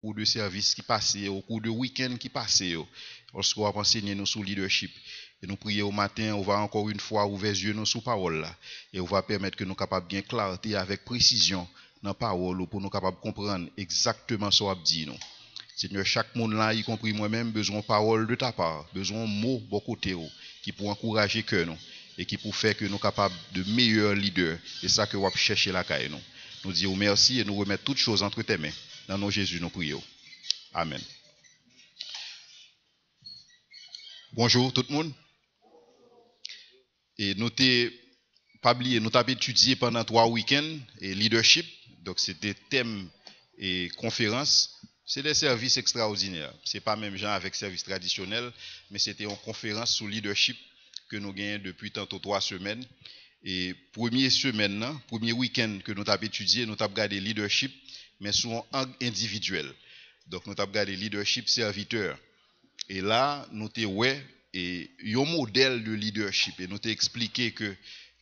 cours de service qui passait, au cours de week-end qui passait, lorsqu'on va enseigner nous sur leadership. Et nous prions au matin, on va encore une fois ouvrir les yeux nous sous parole là. Et on va permettre que nous capables bien clarté avec précision dans la parole pour nous capables comprendre exactement ce qu'on dit nous. Seigneur, chaque monde là, y compris moi-même, besoin de parole de ta part, besoin de mots de côté qui pour encourager que nous et qui pour faire que nous capables de meilleurs leaders. Et ça que nous chercher la caille nous. Nous disons merci et nous remettons toutes choses entre tes mains. Dans nos Jésus, nous prions. Amen. Bonjour tout le monde. Et nous avons étudié pendant 3 week-ends et leadership. Donc c'était thème et conférence. C'est des services extraordinaires. Ce n'est pas même genre avec service traditionnel, mais c'était une conférence sur leadership que nous gagnons depuis tantôt 3 semaines. Et première semaine, premier week-end que nous avons étudié, nous avons regardé leadership, mais sur un angle individuel. Donc nous avons regardé leadership serviteur. Et là, nous avons un modèle de leadership. Et nous avons expliqué que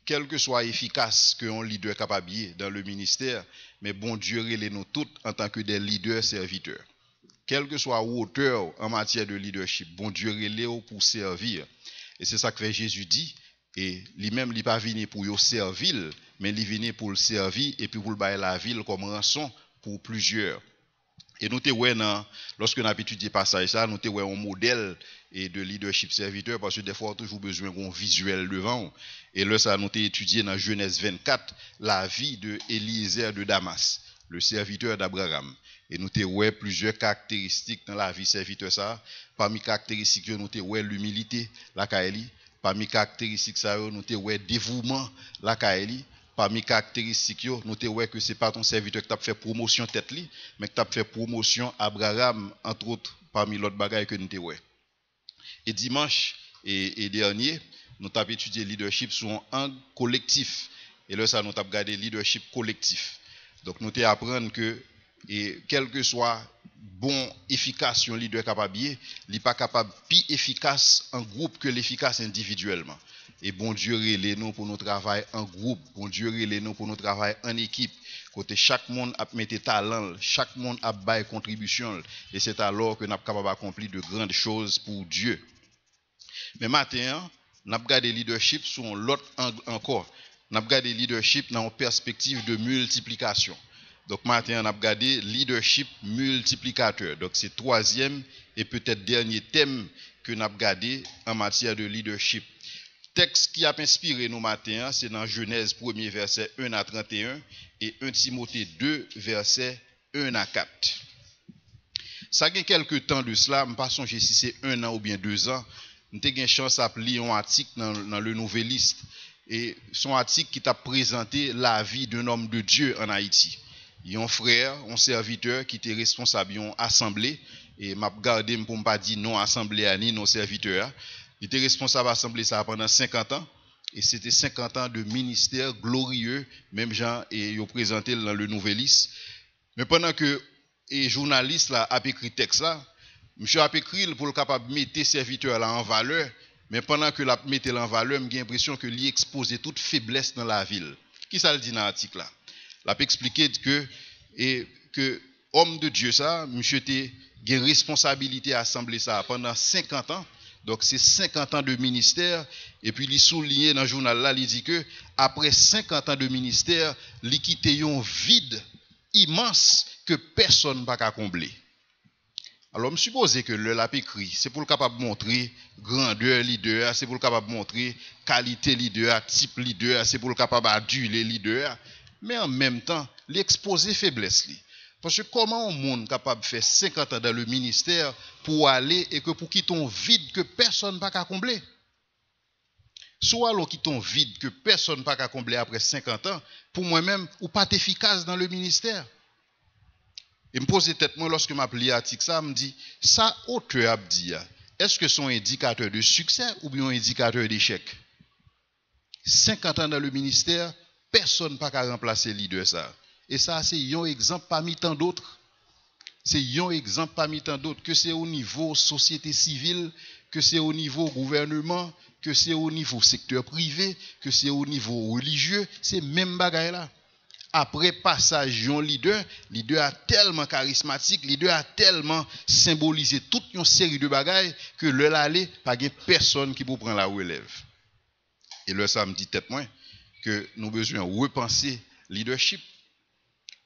quel que soit efficace qu'un leader capable dans le ministère, mais bon Dieu relève nous tous en tant que des leaders serviteurs. Quel que soit hauteur en matière de leadership, bon Dieu relève pour servir. Et c'est ça que Jésus dit. Et lui-même, il n'est pas venu pour le servir, mais il est venu pour le servir et puis pour le bailler la ville comme rançon pour plusieurs. Et nous avons lorsque nous avons étudié passage ça, nous avons un modèle de leadership serviteur parce que des fois, on a toujours besoin d'un visuel devant. Et là, ça, nous avons étudié dans Genèse 24 la vie de Eliezer de Damas, le serviteur d'Abraham. Et nous avons plusieurs caractéristiques dans la vie serviteur ça. Parmi les caractéristiques, nous avons l'humilité, la kaeli. Parmi les caractéristiques, nous avons le dévouement, la kaeli. Parmi les caractéristiques, nous avons que ce n'est pas ton serviteur qui t'a fait promotion tête li, mais qui t'a fait promotion Abraham, entre autres, parmi l'autre bagaille que nous avons. Et dimanche et dernier, nous avons étudié le leadership sur un collectif. Et là, ça, nous avons regardé le leadership collectif. Donc, nous avons appris que, quel que soit bon, efficace, un leader capable, il n'est pas capable plus efficace en groupe que l'efficace individuellement. Et bon Dieu relève nous pour notre travail en groupe, bon Dieu relève nous pour notre travail en équipe. Côté chaque monde a mis talent, chaque monde a bail contribution, et c'est alors que nous sommes capables d'accomplir de grandes choses pour Dieu. Mais maintenant, nous avons regardé le leadership sur l'autre angle encore. Nous avons regardé le leadership dans une perspective de multiplication. Donc maintenant, on a regardé leadership multiplicateur. Donc c'est troisième et peut-être dernier thème que nous avons regardé en matière de leadership. Texte qui a inspiré nous matin, c'est dans Genèse 1er verset 1 à 31 et 1 Timothée 2 verset 1 à 4. Ça fait quelques temps de cela, je ne sais pas si c'est 1 an ou bien 2 ans, nous avons eu chance à lire un article dans le Nouvelliste. Et son article qui t'a présenté la vie d'un homme de Dieu en Haïti. Il y a un frère, un serviteur qui était responsable d'une assemblée. Et m'a gardé pour ne pas dire non assemblée ni non serviteur. Il était responsable de l'assemblée ça pendant 50 ans. Et c'était 50 ans de ministère glorieux, même gens et ils ont présenté dans le Nouvelliste. Mais pendant que les journalistes là a écrit texte là, monsieur a écrit pour le capable mettre serviteur là en valeur, mais pendant que la mettait en valeur, j'ai l'impression que lui exposait toute faiblesse dans la ville. Qui ça le dit dans l'article là? L'a expliqué que homme de Dieu ça, monsieur était une responsabilité à assembler ça pendant 50 ans. Donc c'est 50 ans de ministère et puis il souligne dans le journal là, il dit que après 50 ans de ministère, il quitte un vide immense que personne ne va combler. Alors, je suppose que le l'a écrit, c'est pour le capable montrer grandeur leader, c'est pour le capable montrer qualité leader, type leader, c'est pour le capable aduler leader, mais en même temps, l'exposer faiblesse. Parce que comment un monde capable de faire 50 ans dans le ministère pour aller et que pour quitter un vide que personne ne va combler? Soit alors quitte un vide que personne ne va combler après 50 ans, pour moi-même, ou pas efficace dans le ministère. Et me pose tête moi lorsque m'a plié l'article ça me dit ça auteur a dit est-ce que son indicateur de succès ou bien un indicateur d'échec? 50 ans dans le ministère, personne pas qu'à remplacer leader ça. Et ça c'est un exemple parmi tant d'autres. C'est un exemple parmi tant d'autres que c'est au niveau société civile, que c'est au niveau gouvernement, que c'est au niveau secteur privé, que c'est au niveau religieux, c'est même bagaille là. Après passage un leader a tellement charismatique, leader a tellement symbolisé toute une série de bagailles que le l'aller pas de personne qui peut prendre la relève. Et là ça me dit tête moins que nous besoin repenser leadership.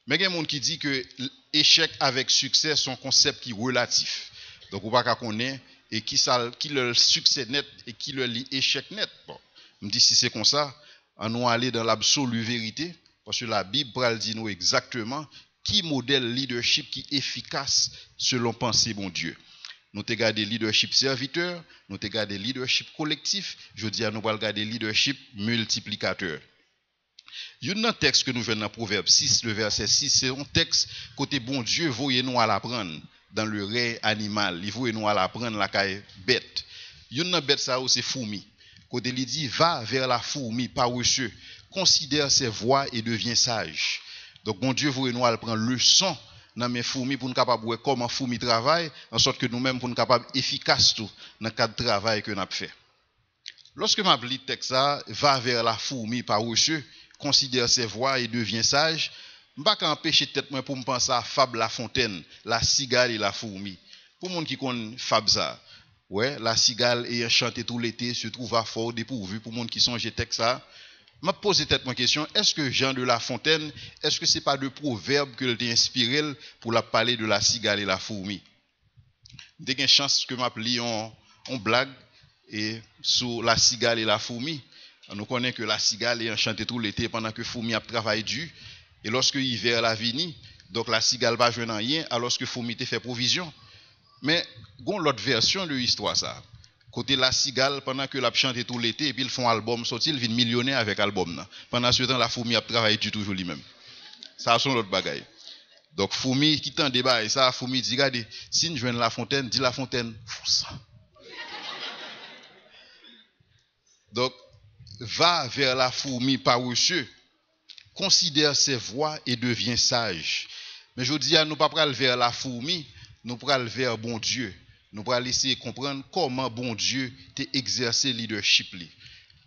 Mais il y a des gens qui disent que échec avec succès sont concept qui relatif. Donc on pas connaître et qui le succès net et qui le échec net. Bon, me dit si c'est comme ça, on nous aller dans l'absolue vérité parce que la Bible parle dit nous exactement qui modèle leadership qui est efficace selon pensée bon Dieu. Nous te gardé leadership serviteur, nous te gardé leadership collectif, je dis à nous pas regarder leadership multiplicateur. Il y a un texte que nous venons dans Proverbe 6, le verset 6, c'est un texte côté bon Dieu, voyez nous à l'apprendre dans le règne animal, il voyez nous à l'apprendre la caille bête. Il y a une bête ça c'est fourmi. Côté il dit va vers la fourmi paresseux, considère ses voies et deviens sage. Donc bon Dieu voyez nous à prendre leçon dans mes fourmis pour nous capable voir comment fourmi travaille en sorte que nous-mêmes pour nous capable efficace tout dans le cadre de travail que nous avons fait. Lorsque m'a lis texte ça va vers la fourmi paresseux, considère ses voies et devient sage, je ne peux pas empêcher tête moi pour me penser à Fable La Fontaine, la cigale et la fourmi. Pour monde qui connaît Fable ça, ouais, la cigale ayant chanté tout l'été se trouve à fort dépourvu pour monde qui songe texte ça. M'a posé tête moi question, est-ce que Jean de La Fontaine, est-ce que c'est pas de proverbe que il inspiré pour la parler de la cigale et la fourmi? Dès qu'il y a une chance que m'a li en blague et sur la cigale et la fourmi. Nous connaissons que la cigale est enchantée tout l'été pendant que fourmi a travaillé dur. Et lorsque l'hiver la vini, donc la cigale va jouer rien alors que fourmi te fait provision. Mais gon l'autre version de l'histoire ça. Côté la cigale pendant que l'a chanté tout l'été et puis ils font album sorti, ils viennent millionnaire avec album là. Pendant ce temps la fourmi a travaillé dur toujours lui-même. Ça sont l'autre bagaille. Donc fourmi qui t'en débat et ça fourmi dit regardez, si nous joignent La Fontaine, dit La Fontaine fou ça. Donc va vers la fourmi paresseux, considère ses voies et devient sage. Mais je dis à nous pas aller vers la fourmi, nous aller vers bon Dieu. Nous allons essayer de comprendre comment bon Dieu t'a exercé leadership,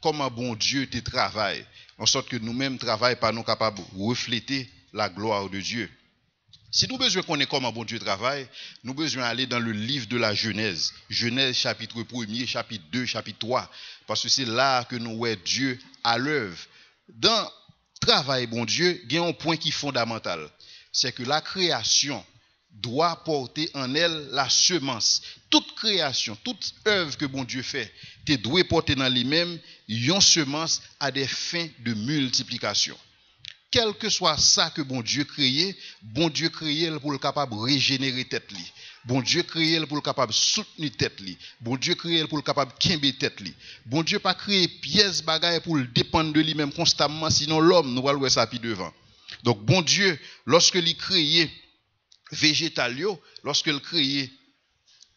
comment bon Dieu te travaille, en sorte que nous-mêmes travaillons par nous capables de refléter la gloire de Dieu. Si nous besoin connaître comment bon Dieu travaille, nous besoin aller dans le livre de la Genèse. Genèse chapitre 1er, chapitre 2, chapitre 3. Parce que c'est là que nous voyons Dieu à l'œuvre. Dans le travail bon Dieu, il y a un point qui est fondamental. C'est que la création doit porter en elle la semence. Toute création, toute œuvre que bon Dieu fait, tu dois porter dans lui-même une semence à des fins de multiplication. Quel que soit ça que bon Dieu créé pour le capable de régénérer tête li. Bon Dieu créé pour le capable de soutenir tête li. Bon Dieu créé pour le capable de kembe tête li. Bon Dieu pas créé pièce bagaille pour le dépendre de lui-même constamment sinon l'homme nous va le ça pi devant. Donc bon Dieu lorsque il créé végétal lorsque il créé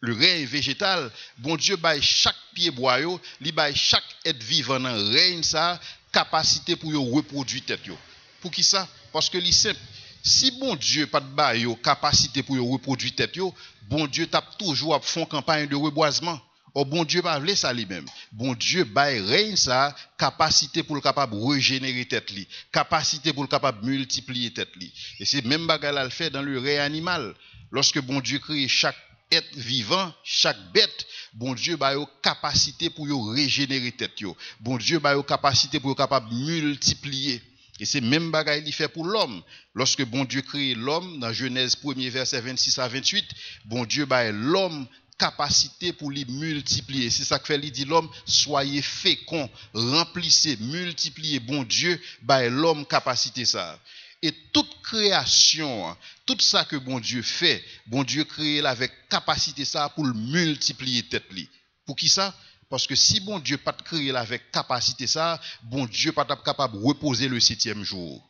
le règne végétal, bon Dieu baille chaque pied bois yo, li baille chaque être vivant dans règne ça capacité pour yo reproduire tête yo. Pour qui ça? Parce que simple. Si bon Dieu pas de bail capacité pour reproduire tête yo, bon Dieu tape toujours à fond campagne de reboisement. Or bon Dieu pas vle ça lui-même. Bon Dieu bail règne ça capacité pour le capable régénérer tête li, capacité pour le capable multiplier tête li. Et c'est même bagarre là le fait dans le règne animal. Lorsque bon Dieu crée chaque être vivant, chaque bête, bon Dieu bail capacité pour régénérer tête yo. Bon Dieu bail capacité pour capable multiplier. Et c'est même bagaille qu'il fait pour l'homme. Lorsque bon Dieu crée l'homme, dans Genèse 1er verset 26 à 28, bon Dieu baille l'homme capacité pour lui multiplier. C'est ça que fait, il dit l'homme, soyez féconds, remplissez, multipliez. Bon Dieu baille l'homme capacité ça. Et toute création, tout ça que bon Dieu fait, bon Dieu crée avec capacité ça pour le multiplier tête li. Pour qui ça? Parce que si bon Dieu pas créé avec capacité ça, bon Dieu pas capable de reposer le 7e jour.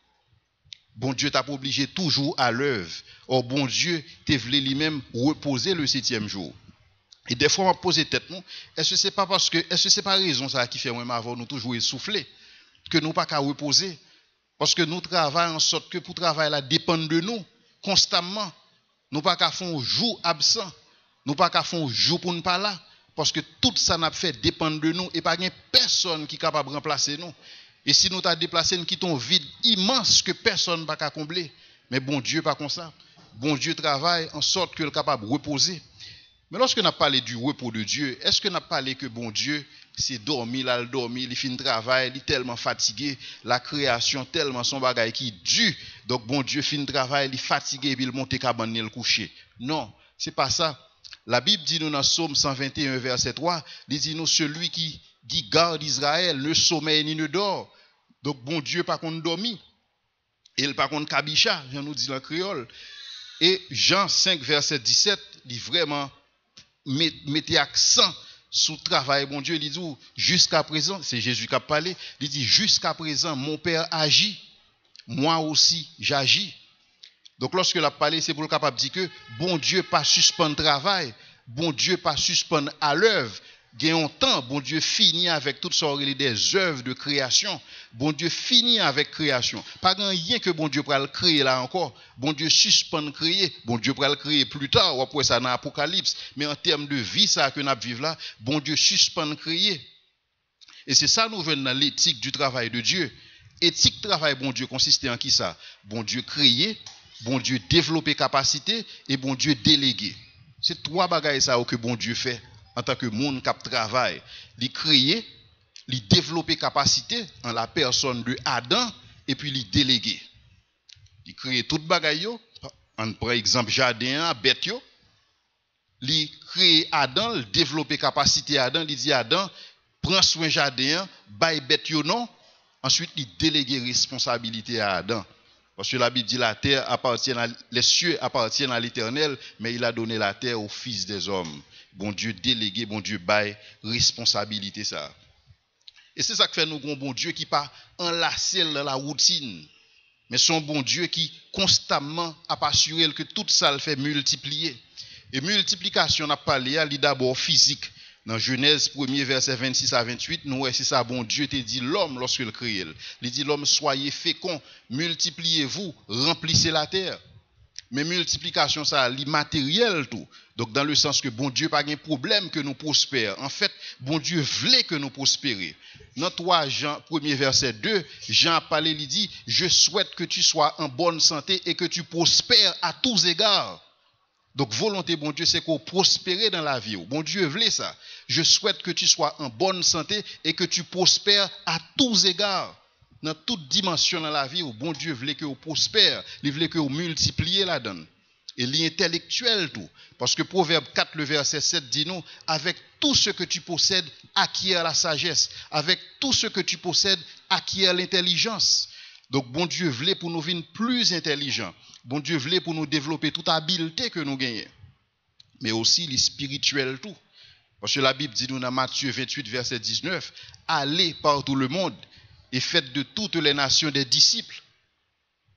Bon Dieu t'a obligé toujours à l'œuvre. Or bon Dieu t'a voulu lui-même reposer le 7e jour. Et des fois on m'a posé tête non, est-ce que c'est pas raison ça qui fait moi avant nous toujours essouffler que nous pas qu'à reposer parce que nous travaillons en sorte que pour travailler là dépend de nous constamment. Nous pas qu'à faire un jour absent. Nous pas qu'à faire un jour pour ne pas là. Parce que tout ça n'a fait dépendre de nous et pas personne qui est capable de remplacer nous. Et si nous t'as déplacé, nous quittons un vide immense que personne ne va combler. Mais bon Dieu, pas comme ça. Bon Dieu travaille en sorte qu'il est capable de reposer. Mais lorsque nous parlé du repos de Dieu, est-ce que nous parlé que bon Dieu, c'est dormir, là, le dormir, il finit travail, il est tellement fatigué, la création tellement son bagage qui est dur. Donc bon Dieu finit travail, il est fatigué et puis il monte cabane le coucher. Non, c'est pas ça. La Bible dit nous dans Psaume 121 verset 3, il dit nous celui qui garde Israël ne sommeille ni ne dort. Donc bon Dieu pas qu'on dormi. Et il pas qu'on kabicha, je nous dis en créole. Et Jean 5 verset 17 dit vraiment mettez accent sur le travail, bon Dieu, il dit jusqu'à présent, c'est Jésus qui a parlé, il dit jusqu'à présent, mon Père agit, moi aussi j'agis. Donc lorsque il a parlé, c'est pour le capable de dire que bon Dieu pas suspend le travail, bon Dieu pas suspend à l'œuvre. Gagnons temps, bon Dieu finit avec toutes sortes des œuvres de création. Bon Dieu finit avec création. Pas rien que bon Dieu pourra le créer là encore. Bon Dieu suspend créer. Bon Dieu pourra le créer plus tard, ou après ça dans l'Apocalypse. Mais en termes de vie, ça que nous vivons là, bon Dieu suspend créer. Et c'est ça nous venons dans l'éthique du travail de Dieu. Éthique travail, bon Dieu, consistait en qui ça? Bon Dieu créer, bon Dieu développer capacité et bon Dieu déléguer. C'est trois bagages ça que bon Dieu fait. En tant que monde qui travaille, il créer, il développer capacité en la personne de Adam et puis il déléguer. Il crée tout bagaille, par exemple jardin, bête yo. Il crée Adam, il développer capacité Adam, il dit Adam, prends soin jardin, bail bête yo non. Ensuite, il délégue responsabilité à Adam. Parce que la Bible dit la terre appartient les cieux appartiennent à l'Éternel, mais il a donné la terre aux fils des hommes. Bon Dieu délégué, bon Dieu bail responsabilité ça. Et c'est ça que fait nous un bon Dieu qui pas enlacé dans la routine, mais son bon Dieu qui constamment a assuré que tout ça le fait multiplier. Et multiplication on a parlé à d'abord physique. Dans Genèse 1er verset 26 à 28, nous c'est ça bon Dieu te dit l'homme lorsqu'il crée. Il dit l'homme soyez fécond, multipliez-vous, remplissez la terre. Mais multiplication ça l'immatériel tout. Donc dans le sens que bon Dieu pas un problème que nous prospérions. En fait, bon Dieu voulait que nous prospérions. Dans 3 Jean 1er verset 2, Jean a parlé, il dit je souhaite que tu sois en bonne santé et que tu prospères à tous égards. Donc volonté bon Dieu c'est qu'on prospère dans la vie. Bon Dieu voulait ça. Je souhaite que tu sois en bonne santé et que tu prospères à tous égards. Dans toute dimension dans la vie, bon Dieu voulait que vous prospère, il voulait que vous multipliez la donne. Et l'intellectuel tout. Parce que Proverbe 4, le verset 7 dit nous, avec tout ce que tu possèdes, acquiert la sagesse. Avec tout ce que tu possèdes, acquiert l'intelligence. Donc bon Dieu voulait pour nous venir plus intelligents. Bon Dieu voulait pour nous développer toute habileté que nous gagnons. Mais aussi les spirituels tout. Parce que la Bible dit nous dans Matthieu 28, verset 19, allez par tout le monde et faites de toutes les nations des disciples.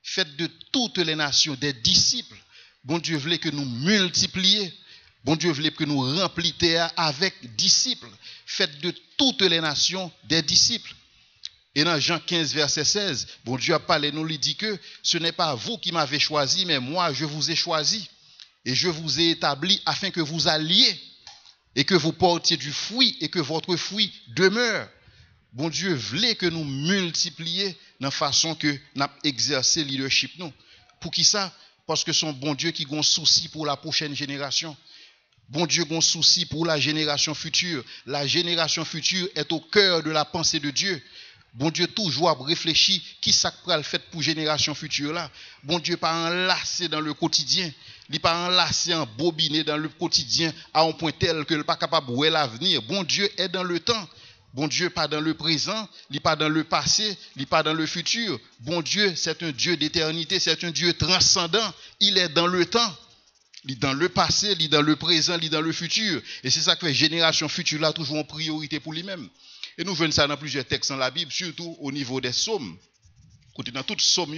Faites de toutes les nations des disciples. Bon Dieu voulait que nous multiplions. Bon Dieu voulait que nous remplissions avec disciples. Faites de toutes les nations des disciples. Et dans Jean 15, verset 16, bon Dieu a parlé, nous lui dit que ce n'est pas vous qui m'avez choisi, mais moi je vous ai choisi. Et je vous ai établi afin que vous alliez et que vous portiez du fruit et que votre fruit demeure. Bon Dieu voulait que nous multiplions dans la façon que nous avons exercé le leadership. Nous. Pour qui ça? Parce que son bon Dieu qui a un souci pour la prochaine génération. Bon Dieu a un souci pour la génération future. La génération future est au cœur de la pensée de Dieu. Bon Dieu toujours réfléchit qui ça peut le faire pour génération future là. Bon Dieu pas enlacé dans le quotidien, il pas enlacé en bobiné dans le quotidien à un point tel que il pas capable de voir l'avenir. Bon Dieu est dans le temps. Bon Dieu pas dans le présent, il pas dans le passé, il pas dans le futur. Bon Dieu, c'est un Dieu d'éternité, c'est un Dieu transcendant, il est dans le temps. Il est dans le passé, il est dans le présent, il est dans le futur. Et c'est ça que fait génération future là toujours en priorité pour lui-même. Et nous venons ça dans plusieurs textes dans la Bible, surtout au niveau des psaumes. Côté dans toutes psaumes,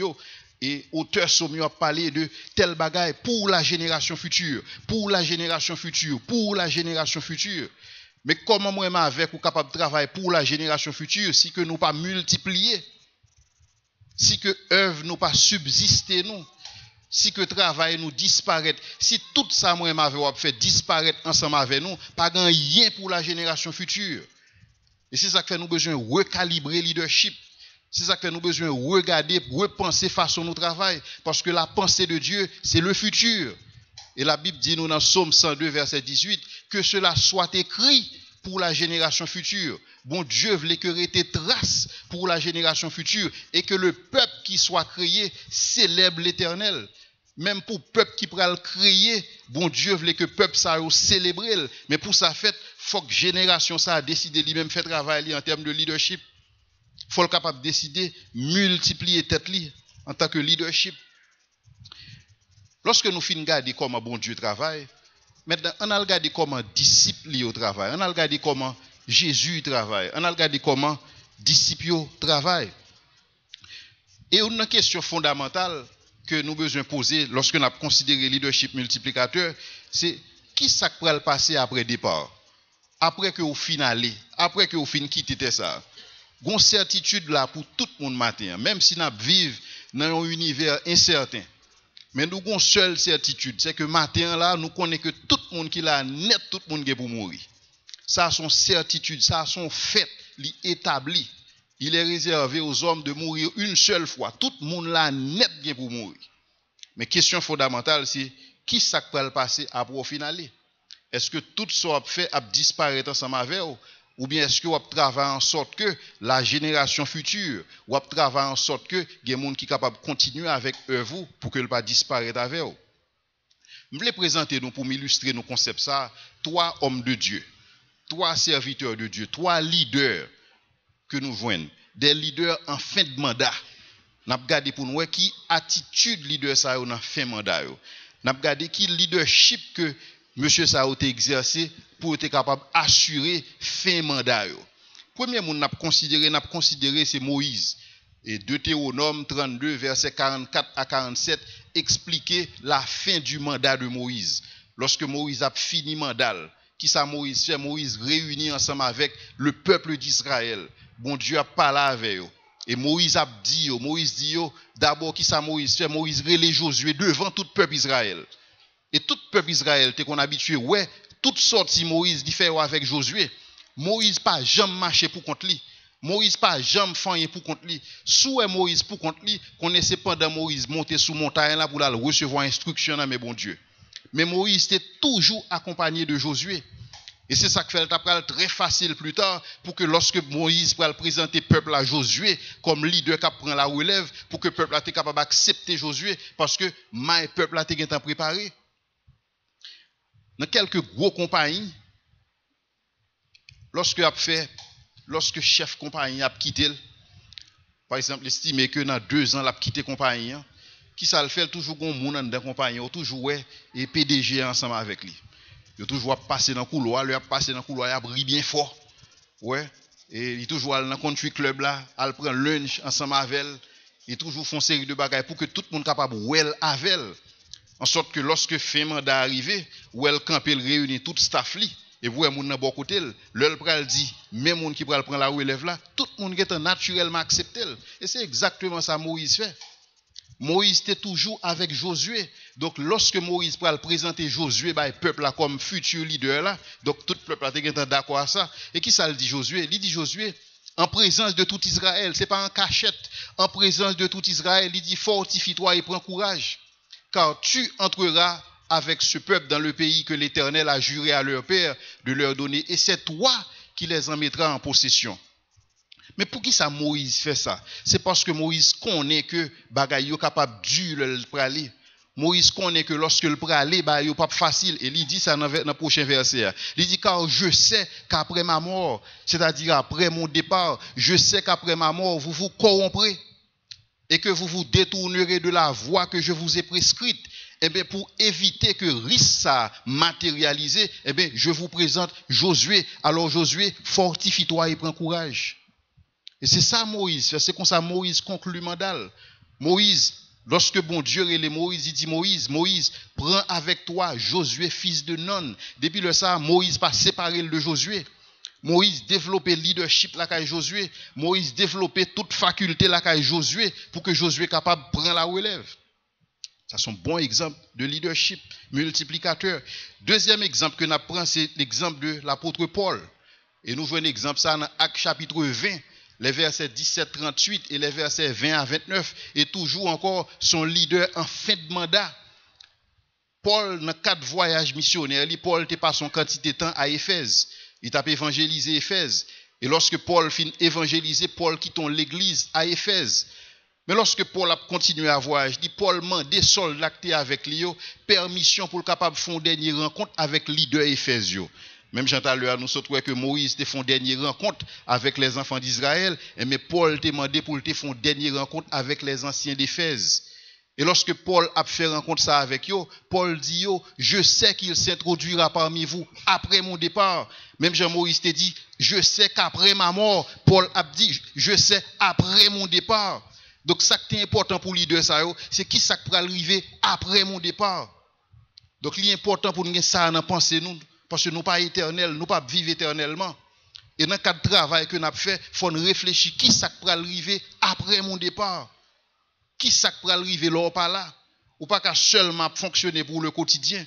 et auteur psaume a parlé de tel bagaille pour la génération future, pour la génération future, pour la génération future. Mais comment moi avec ou capable de travailler pour la génération future si que nous pas multiplier, si que œuvre nous pas subsister nous, si que travail nous disparaît, si tout ça moi avec fait disparaître ensemble avec nous, pas rien pour la génération future. Et c'est ça que fait nous besoin de recalibrer le leadership. C'est ça que nous avons besoin de regarder, repenser façon nous travail. Parce que la pensée de Dieu, c'est le futur. Et la Bible dit nous dans Psaume 102, verset 18, que cela soit écrit pour la génération future. Bon Dieu voulait que restait trace pour la génération future et que le peuple qui soit créé célèbre l'Éternel. Même pour le peuple qui pourra le créer, bon Dieu voulait que le peuple ça célèbre. Mais pour ça fait, faut que génération ça a décidé lui-même faire travail en termes de leadership. Faut le capable de décider multiplier tête li en tant que leadership. Lorsque nous finissons regarder comment bon Dieu travaille, maintenant on a regardé comment disciples liés au travail, on a regardé comment Jésus travaille, on a regardé comment disciples travaillent. Et une question fondamentale que nous avons besoin de poser lorsque nous avons considéré leadership multiplicateur, c'est qui ça peut le passer après départ, après que vous finissez, après que vous finissez quitter ça. Une certitude là pour tout le monde matin, même si nous vivons dans un univers incertain. Mais nous avons une seule certitude, c'est que matin là, nous connaissons que tout le monde qui l'a net, tout le monde est pour mourir. Ça a son certitude, ça a son fait, établi. Il est réservé aux hommes de mourir une seule fois. Tout le monde là net bien pour mourir. Mais question fondamentale, c'est qui ça peut le passer après au final? Est-ce que tout ça a fait a disparaître ensemble avec vous? Ou bien est-ce que vous travaillez en sorte que la génération future, vous travaillez en sorte que il y a des gens qui sont capables de continuer avec vous pour que le pas disparaître avec vous? Je vais présenter nous pour m'illustrer nos concepts ça, trois hommes de Dieu, trois serviteurs de Dieu, trois leaders que nous voyons, des leaders en fin de mandat. Nous avons regardé pour nous qui attitude leader ça en fin de mandat. Nous avons regardé qui leadership que monsieur ça a exercé pour être capable d'assurer fin mandat. Premier monde n'a considéré c'est Moïse. Et Deutéronome 32 verset 44 à 47 expliquait la fin du mandat de Moïse. Lorsque Moïse a fini mandat, qui ça Moïse fait? Moïse réunit ensemble avec le peuple d'Israël. Bon Dieu a parlé avec eux. Et Moïse dit d'abord qui ça Moïse fait? Moïse relève Josué devant tout le peuple Israël. Et tout le peuple Israël, t'es qu'on habitué, ouais, toute sortie Moïse qui fait avec Josué. Moïse pas jamais marché pour contre lui. Moïse pas jamais fait pour contre lui. Sous Moïse pour contre lui, qu'on essaie pendant Moïse monter sous montagne là pour la recevoir instruction dans mes bon Dieu. Mais Moïse était toujours accompagné de Josué. Et c'est ça qui fait le très facile plus tard pour que lorsque Moïse va présenter le peuple à Josué comme leader qui prend la relève pour que le peuple soit capable d'accepter Josué parce que le peuple a été préparé. Dans quelques gros compagnies, lorsque chef compagnie a quitté, par exemple, estimé que dans 2 ans, il a quitté compagnie, qui ça le fait toujours un monde dans la compagnie, toujours et PDG ensemble avec lui. Il toujours passer dans le couloir, il a passé dans le couloir, il a brillé bien fort. Ouais, et il toujours dans le country club là, il prend lunch ensemble avec elle, il toujours font une série de bagages pour que tout le monde capable well avec elle. En sorte que lorsque fin mandat arrivé, où elle campé réunit tout staff li et vous moun nan bon côté, l'elle pral dit même moun qui pral prendre la relève là, tout le monde est naturellement accepté. Et c'est exactement ça Moïse fait. Moïse était toujours avec Josué. Donc lorsque Moïse pral présenter Josué bah peuple là comme futur leader là, donc tout le peuple là était d'accord à ça. Et qui ça le dit Josué? Il dit Josué en présence de tout Israël, c'est pas en cachette, en présence de tout Israël, il dit fortifie-toi et prends courage. Car tu entreras avec ce peuple dans le pays que l'Éternel a juré à leur père de leur donner, et c'est toi qui les en mettras en possession. Mais pour qui ça Moïse fait ça? C'est parce que Moïse connaît que bagay yo capable dur le praler. Moïse connaît que lorsque le praler bah yo pas facile, et il dit ça dans le prochain verset. Il dit car je sais qu'après ma mort, c'est-à-dire après mon départ, je sais qu'après ma mort vous vous corromprez. Et que vous vous détournerez de la voie que je vous ai prescrite, eh bien, pour éviter que risque ça matérialisé, eh bien, je vous présente Josué. Alors Josué, fortifie-toi et prends courage. Et c'est ça Moïse, c'est comme ça Moïse conclut le mandat. Moïse, lorsque bon Dieu relève Moïse, il dit Moïse, prends avec toi Josué, fils de Nun. Depuis le ça, Moïse pas séparé de Josué. Moïse développait leadership là qu'à Josué. Moïse développait toute faculté là qu'à Josué pour que Josué capable de prendre la relève. Ça c'est un bon exemple de leadership multiplicateur. Deuxième exemple que nous apprenons, c'est l'exemple de l'apôtre Paul. Et nous voyons un exemple ça dans Actes chapitre 20, les versets 17-38 et les versets 20 à 29, et toujours encore son leader en fin de mandat. Paul, dans 4 voyages missionnaires, Paul était passé son quantité de temps à Éphèse. Il a évangélisé Éphèse. Et lorsque Paul finit évangéliser, Paul quitte l'église à Éphèse. Mais lorsque Paul a continué à voyager, Paul m'a des soldats avec lui, permission pour capable faire une dernière rencontre avec le leader Éphésio. Même j'entends nous sommes que Moïse a fait une dernière rencontre avec les enfants d'Israël, mais Paul a demandé pour faire une dernière rencontre avec les anciens d'Éphèse. Et lorsque Paul a fait rencontre ça avec eux, Paul dit je sais qu'il s'introduira parmi vous après mon départ. Même Jean-Moïse t'a dit, je sais qu'après ma mort, Paul a dit, je sais après mon départ. Donc, ça qui est important pour les deux, c'est qui ça peut arriver après mon départ. Donc, il est important pour nous ça dans penser nous, parce que nous ne sommes pas éternels, nous ne pas vivre éternellement. Et dans le cadre de travail que nous avons fait, il faut réfléchir qui ça peut arriver après mon départ. Qui ça peut arriver là ou pas là. Ou pas qu'à seulement fonctionner pour le quotidien.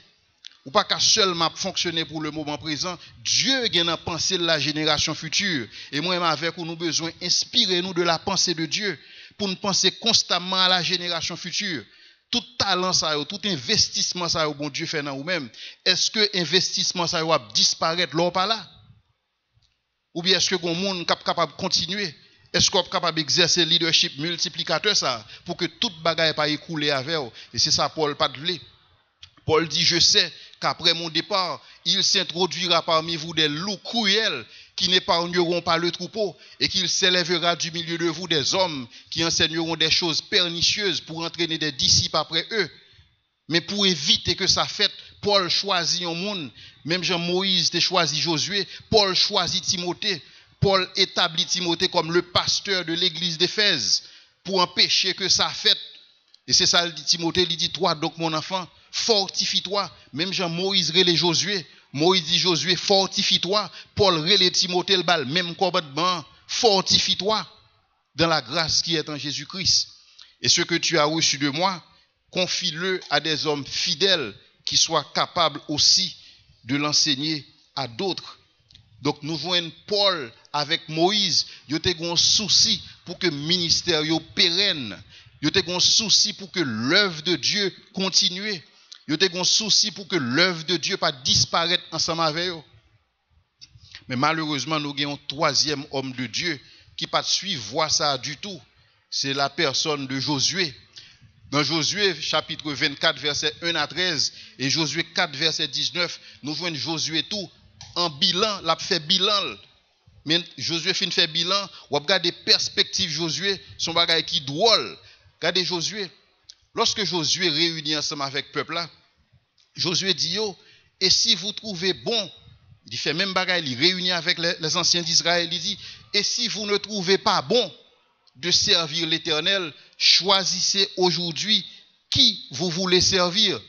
Ou pas qu'à seulement fonctionner pour le moment présent. Dieu a pensé de la génération future. Et moi, avec nous avons besoin d'inspirer nous de la pensée de Dieu. Pour nous penser constamment à la génération future. Tout talent, tout investissement, bon Dieu fait dans nous-mêmes. Est-ce que l'investissement va disparaître là ou pas là? Ou bien est-ce que le monde est capable de continuer? Est-ce qu'on est capable d'exercer le leadership multiplicateur ça, pour que toute bagaille pas écoulée avec eux? Et c'est ça Paul pas de vle. Paul dit, je sais qu'après mon départ, il s'introduira parmi vous des loups cruels qui n'épargneront pas le troupeau, et qu'il s'élèvera du milieu de vous des hommes qui enseigneront des choses pernicieuses pour entraîner des disciples après eux. Mais pour éviter que ça fasse, Paul choisit un monde, même Jean-Moïse a choisi Josué, Paul choisit Timothée. Paul établit Timothée comme le pasteur de l'église d'Éphèse pour empêcher que ça fasse. Et c'est ça, il dit Timothée, il dit, toi, donc mon enfant, fortifie-toi. Même Jean-Moïse relève Josué. Moïse dit Josué, fortifie-toi. Paul relève Timothée, le bal, même commandement, fortifie-toi dans la grâce qui est en Jésus-Christ. Et ce que tu as reçu de moi, confie-le à des hommes fidèles qui soient capables aussi de l'enseigner à d'autres. Donc nous voyons Paul avec Moïse, il y a un souci pour que le ministère soit pérenne. Il y a un souci pour que l'œuvre de Dieu continue. Il y a un souci pour que l'œuvre de Dieu ne pas disparaître ensemble avec eux. Mais malheureusement, nous avons un troisième homme de Dieu qui pas suivre ça du tout. C'est la personne de Josué. Dans Josué, chapitre 24, verset 1 à 13, et Josué 4, verset 19, nous voyons Josué tout en bilan, l'a fait bilan. Mais Josué fait bilan, ou regarder perspective Josué, son bagage qui drôle. Regardez Josué. Lorsque Josué réunit ensemble avec le peuple là, Josué dit yo, et si vous trouvez bon, il fait même bagage, il réunit avec les anciens d'Israël, il dit, et si vous ne trouvez pas bon de servir l'Éternel, choisissez aujourd'hui qui vous voulez servir.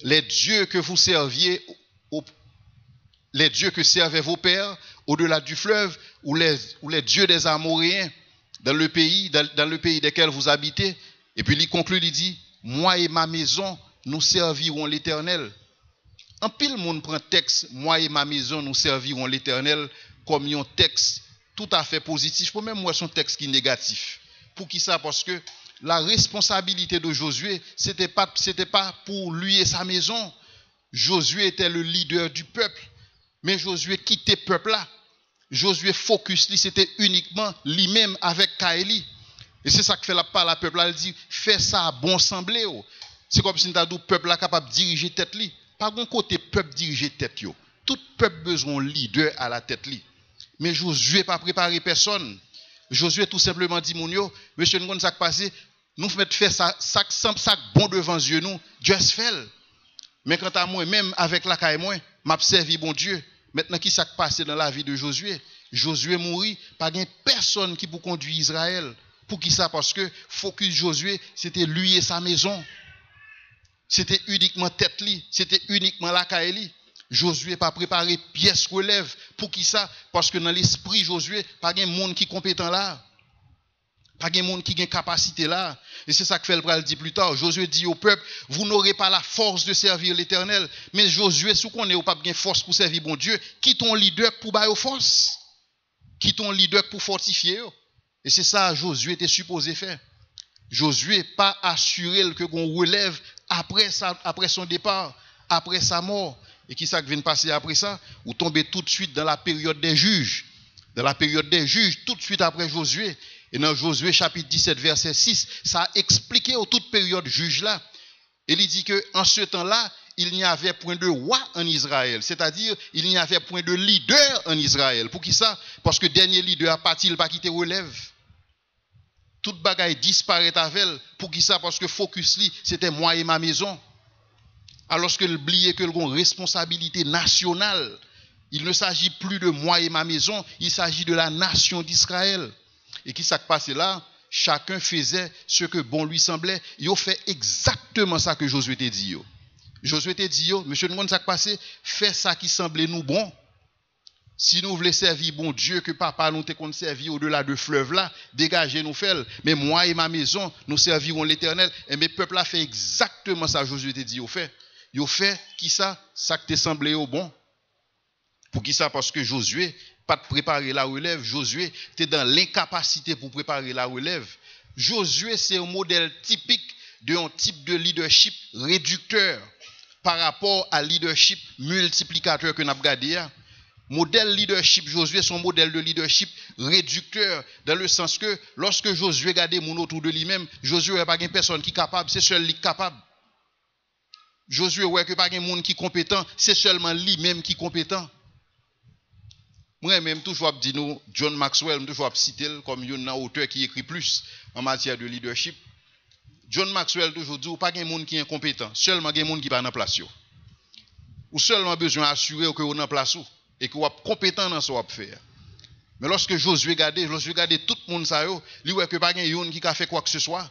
Les dieux que vous serviez, les dieux que servaient vos pères au-delà du fleuve, ou les dieux des Amoréens dans le pays desquels vous habitez. Et puis il conclut, il dit, moi et ma maison, nous servirons l'Éternel. En pile monde prend texte, moi et ma maison, nous servirons l'Éternel, comme un texte tout à fait positif. Pour même moi, son texte qui est négatif. Pour qui ça? Parce que la responsabilité de Josué, c'était pas pour lui et sa maison. Josué était le leader du peuple. Mais Josué quittait le peuple là. Josué focus, c'était uniquement lui-même avec Kaeli. Et c'est ça que fait la parole à peuple là. Il dit, fais ça à bon semblé. C'est comme si le peuple là capable de diriger tête li. Pas bon côté peuple diriger tête yo. Tout peuple besoin de leader à la tête li. Mais Josué n'a pas préparé personne. Josué tout simplement dit, mon yo, monsieur, nous ça passé, nous faire ça bon devant Dieu nous, Dieu se fait. Mais quant à moi, même avec la caille moi, m'a servi bon Dieu. Maintenant, qui s'est passé dans la vie de Josué? Josué mourit, pas de personne qui pour conduire Israël. Pour qui ça? Parce que focus Josué, c'était lui et sa maison. C'était uniquement tête li, c'était uniquement la caille. Josué n'a pas préparé pièce relève. Pour qui ça? Parce que dans l'esprit Josué, pas de monde qui est compétent là. Pas de monde qui a une capacité là. Et c'est ça que fait le bral dit plus tard. Josué dit au peuple, vous n'aurez pas la force de servir l'Éternel. Mais Josué, si vous n'avez pas de force pour servir bon Dieu, qui ton leader pour bailler aux forces? Qui ton leader pour fortifier. Et c'est ça Josué était supposé faire. Josué pas assuré que qu'on relève après son départ, après sa mort. Et qui ça qui vient de passer après ça? Ou tomber tout de suite dans la période des juges. Dans la période des juges, tout de suite après Josué. Et dans Josué chapitre 17, verset 6, ça a expliqué aux toute période juge là. Et il dit que en ce temps-là, il n'y avait point de roi en Israël. C'est-à-dire, il n'y avait point de leader en Israël. Pour qui ça? Parce que dernier leader a parti, il pas quitté relève. Toute bagaille disparaît avec elle. Pour qui ça? Parce que focus li, c'était moi et ma maison. Alors que oubliait que une responsabilité nationale. Il ne s'agit plus de moi et ma maison, il s'agit de la nation d'Israël. Et qui s'est passé là? Chacun faisait ce que bon lui semblait. Il a fait exactement ça que Josué t'a dit. Josué t'a dit, monsieur le monde, ça passé, fait ça qui semblait nous bon. Si nous voulons servir bon Dieu, que papa nous te servir au-delà de fleuve là, dégagez nous faire. Mais moi et ma maison, nous servirons l'Éternel. Et mes peuples a fait exactement ça, Josué t'a dit, il a fait qui ça qui te semblait au bon. Pour qui ça? Parce que Josué, pas de préparer la relève. Josué, tu es dans l'incapacité pour préparer la relève. Josué, c'est un modèle typique d'un type de leadership réducteur par rapport à leadership multiplicateur que nous avons regardé. Modèle leadership, Josué, son modèle de leadership réducteur, dans le sens que lorsque Josué regardait mon autour de lui-même, Josué n'a pas une personne qui est capable, c'est seul lui capable. Josué n'a pas un monde qui est compétent, c'est seulement lui-même qui est compétent. Moi-même, toujours dit nous, John Maxwell, toujours cité comme un auteur qui écrit plus en matière de leadership. John Maxwell toujours dit, pas un monde qui est incompétent, seulement un monde qui n'est pas en place. Ou seulement besoin d'assurer que vous êtes en place et que vous êtes compétent dans ce que vous faites. Mais lorsque Josué regarde tout le monde, il voit que pas un monde qui a fait quoi que ce soit.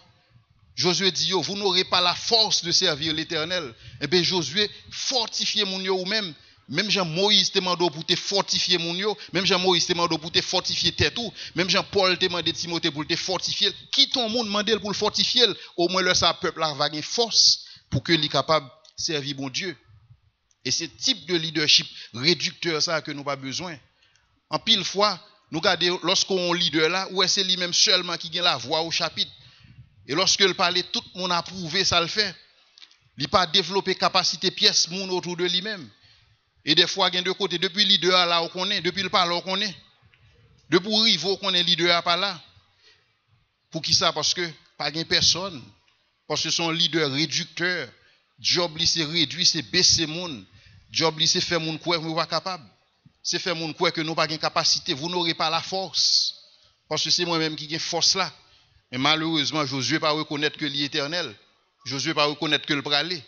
Josué dit, vous n'aurez pas la force de servir l'Éternel. Et bien Josué, fortifiez mon yo ou même. Même Jean-Moïse te demandé pour te fortifier mon yo, même Jean-Moïse te demandé pour te fortifier tête ou, même Jean-Paul te demandé Timothée pour te fortifier. Qui ton monde demandé pour le fortifier, au moins le sa peuple a une force pour que lui capable de servir bon Dieu. Et c'est type de leadership réducteur ça que nous pas besoin. En pile fois, nous regardons lorsqu'on leader là, où c'est lui-même seulement qui gagne la voix au chapitre. Et lorsque il parlait, tout le monde a prouvé ça le fait. Il n'a pas développé capacité pièce monde autour de lui-même. Et des fois, il y a deux côtés. Depuis le leader là, on connaît. Depuis le parler, on connaît. Depuis le riveau, on connaît le leader pas là. Pour qui ça? Parce que pas de personne. Parce que son leader réducteur. Job, c'est réduit, c'est baisser monde. Job, c'est faire monde quoi que nous pas capable. C'est faire monde quoi que nous pas de capacité. Vous n'aurez pas la force. Parce que c'est moi-même qui ai force là. Mais malheureusement, Josué pas reconnaître que l'éternel. Josué pas reconnaître que le pralé.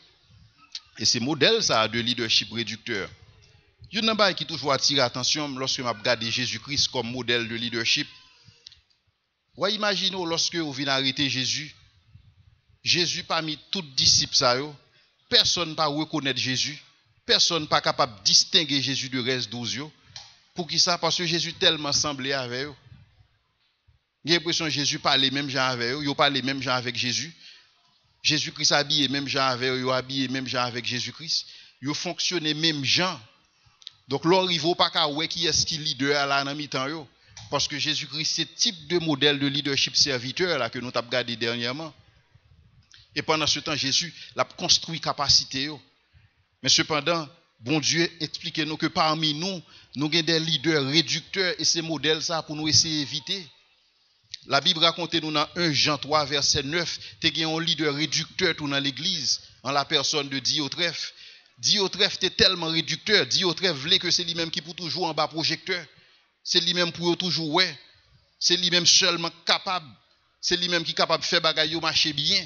Et c'est modèle ça de leadership réducteur. Il y a un chose qui toujours attire l'attention lorsque je regarde Jésus-Christ comme modèle de leadership. Vous imaginez lorsque vous venez arrêter Jésus. Jésus parmi tous les disciples, personne ne peut reconnaître Jésus. Personne n'est pas capable de distinguer Jésus de reste 12. Pour qui ça? Parce que Jésus tellement semblé avec eux. J'ai l'impression que Jésus parlait même gens avec eux. Il parlait même gens avec Jésus. Jésus-Christ habillé même gens avec eux. Il habillé même gens avec Jésus-Christ. Il fonctionnait même gens. Donc, l'on ne pas qu'à voir qui est-ce qui leader là dans mi-temps yo. Parce que Jésus-Christ, c'est le type de modèle de leadership serviteur là que nous avons regardé dernièrement. Et pendant ce temps, Jésus a construit capacité yo. Mais cependant, bon Dieu explique-nous que parmi nous, nous avons des leaders réducteurs et ces modèles ça pour nous essayer d'éviter. La Bible raconte nous dans 1 Jean 3, verset 9, tu as un leader réducteur dans l'église, en la personne de Diotrephe. Diotrephe était tellement réducteur. Diotrephe voulait que c'est lui-même qui pour toujours en bas projecteur. C'est lui-même pour toujours ouais. C'est lui-même seulement capable. C'est lui-même qui est capable de faire bagaille marcher bien.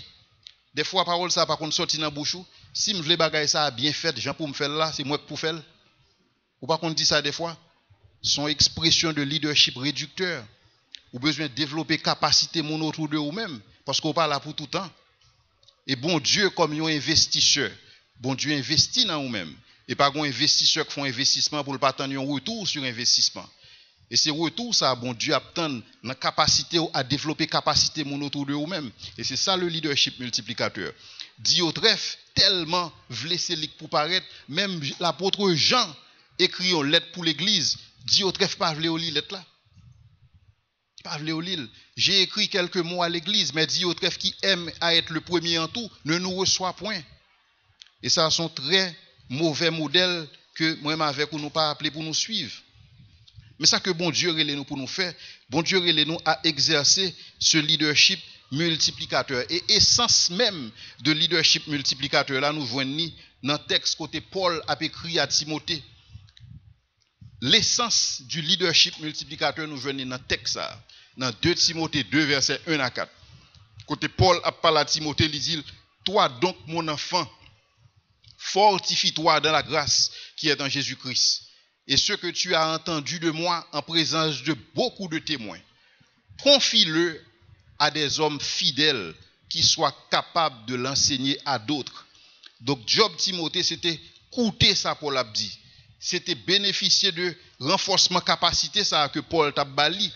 Des fois parole ça par contre sorti dans bouche. Si me voulais bagaille ça bien fait, Jean pour me faire là, c'est moi qui pour faire. Ou pas qu'on dit ça des fois. Son expression de leadership réducteur. Ou besoin de développer capacité mon autour de vous-même parce qu'on parle là pour tout temps. Et bon Dieu comme un investisseur. Bon Dieu investit dans nous-mêmes. Et pas un investisseur qui font investissement pour ne pas attendre un retour sur investissement. Et c'est retour ça, bon Dieu attend la capacité à développer capacité mon autour de vous-même. Et c'est ça le leadership multiplicateur. Diotrephe tellement voulait ses liques pour paraître, même l'apôtre Jean écrit une lettre pour l'église. Diotrephe pas voulait lire lettre là. Pas vle au l'île. J'ai écrit quelques mots à l'église, mais Diotrephe qui aime à être le premier en tout ne nous reçoit point. Et ça sont très mauvais modèles que moi avec ou nous pas appelé pour nous suivre. Mais ça que bon Dieu relève nous pour nous faire, bon Dieu relève nous à exercer ce leadership multiplicateur. Et essence même de leadership multiplicateur là nous voyons dans le texte côté Paul a écrit à Timothée. L'essence du leadership multiplicateur nous voyons dans le texte ça, dans 2 Timothée 2 versets 1 à 4. Côté Paul a parlé à Timothée, il dit toi donc mon enfant, fortifie-toi dans la grâce qui est en Jésus-Christ. Et ce que tu as entendu de moi en présence de beaucoup de témoins, confie-le à des hommes fidèles qui soient capables de l'enseigner à d'autres. Donc, job Timothée, c'était coûter ça Paul a dit. C'était bénéficier de renforcement capacité ça que Paul t'a bali.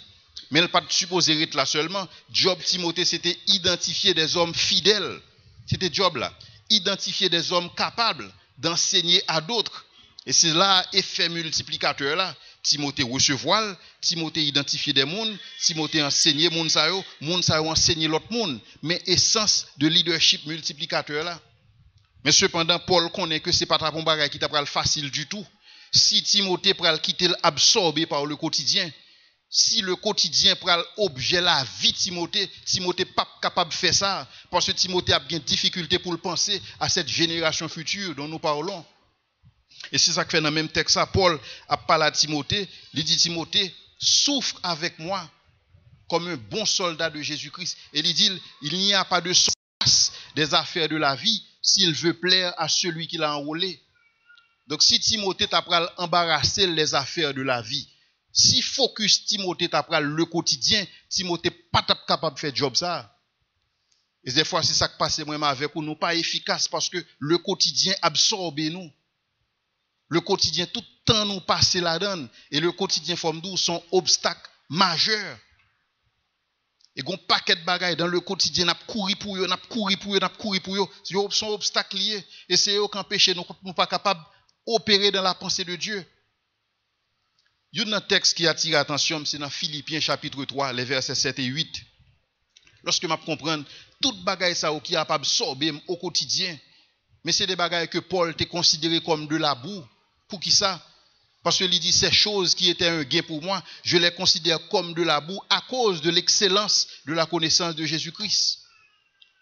Mais il pas supposé être là seulement. Job Timothée, c'était identifier des hommes fidèles. C'était job là. Identifier des hommes capables d'enseigner à d'autres. Et c'est là, effet multiplicateur là. Timothée recevoir, Timothée identifier des mondes, Timothée enseigner moun sa yo enseigner l'autre monde. Mais essence de leadership multiplicateur là. Mais cependant, Paul connaît que c'est pas un bagage qui t'a pral facile du tout. Si Timothée pral quitter absorbé par le quotidien, si le quotidien pral objet la vie Timothée pas capable de faire ça parce que Timothée a bien difficulté pour le penser à cette génération future dont nous parlons. Et c'est ça que fait dans le même texte ça, Paul a parlé à Timothée, il dit Timothée, souffre avec moi comme un bon soldat de Jésus-Christ. Et il dit, il n'y a pas de sens des affaires de la vie s'il veut plaire à celui qui l'a enrôlé. Donc si Timothée t'a pral embarrasser les affaires de la vie, si focus Timothée t'a pral le quotidien, Timothée pas capable de faire job ça. Et des fois c'est ça qui passe moi avec nous pas efficace parce que le quotidien absorbe nous. Le quotidien tout le temps nous passe là-dedans et le quotidien forme d'où sont obstacles majeurs. Et gon paquet de bagages dans le quotidien n'a courir pour yo, sont obstacles liés et c'est eux qui empêchent nous pas capable opérer dans la pensée de Dieu. Il y a un texte qui attire l'attention, c'est dans Philippiens chapitre 3, les versets 7 et 8. Lorsque je comprends tout bagaille ça qui a pas absorbé au quotidien, mais c'est des bagailles que Paul t'a considéré comme de la boue. Pour qui ça? Parce qu'il dit ces choses qui étaient un gain pour moi, je les considère comme de la boue à cause de l'excellence de la connaissance de Jésus-Christ.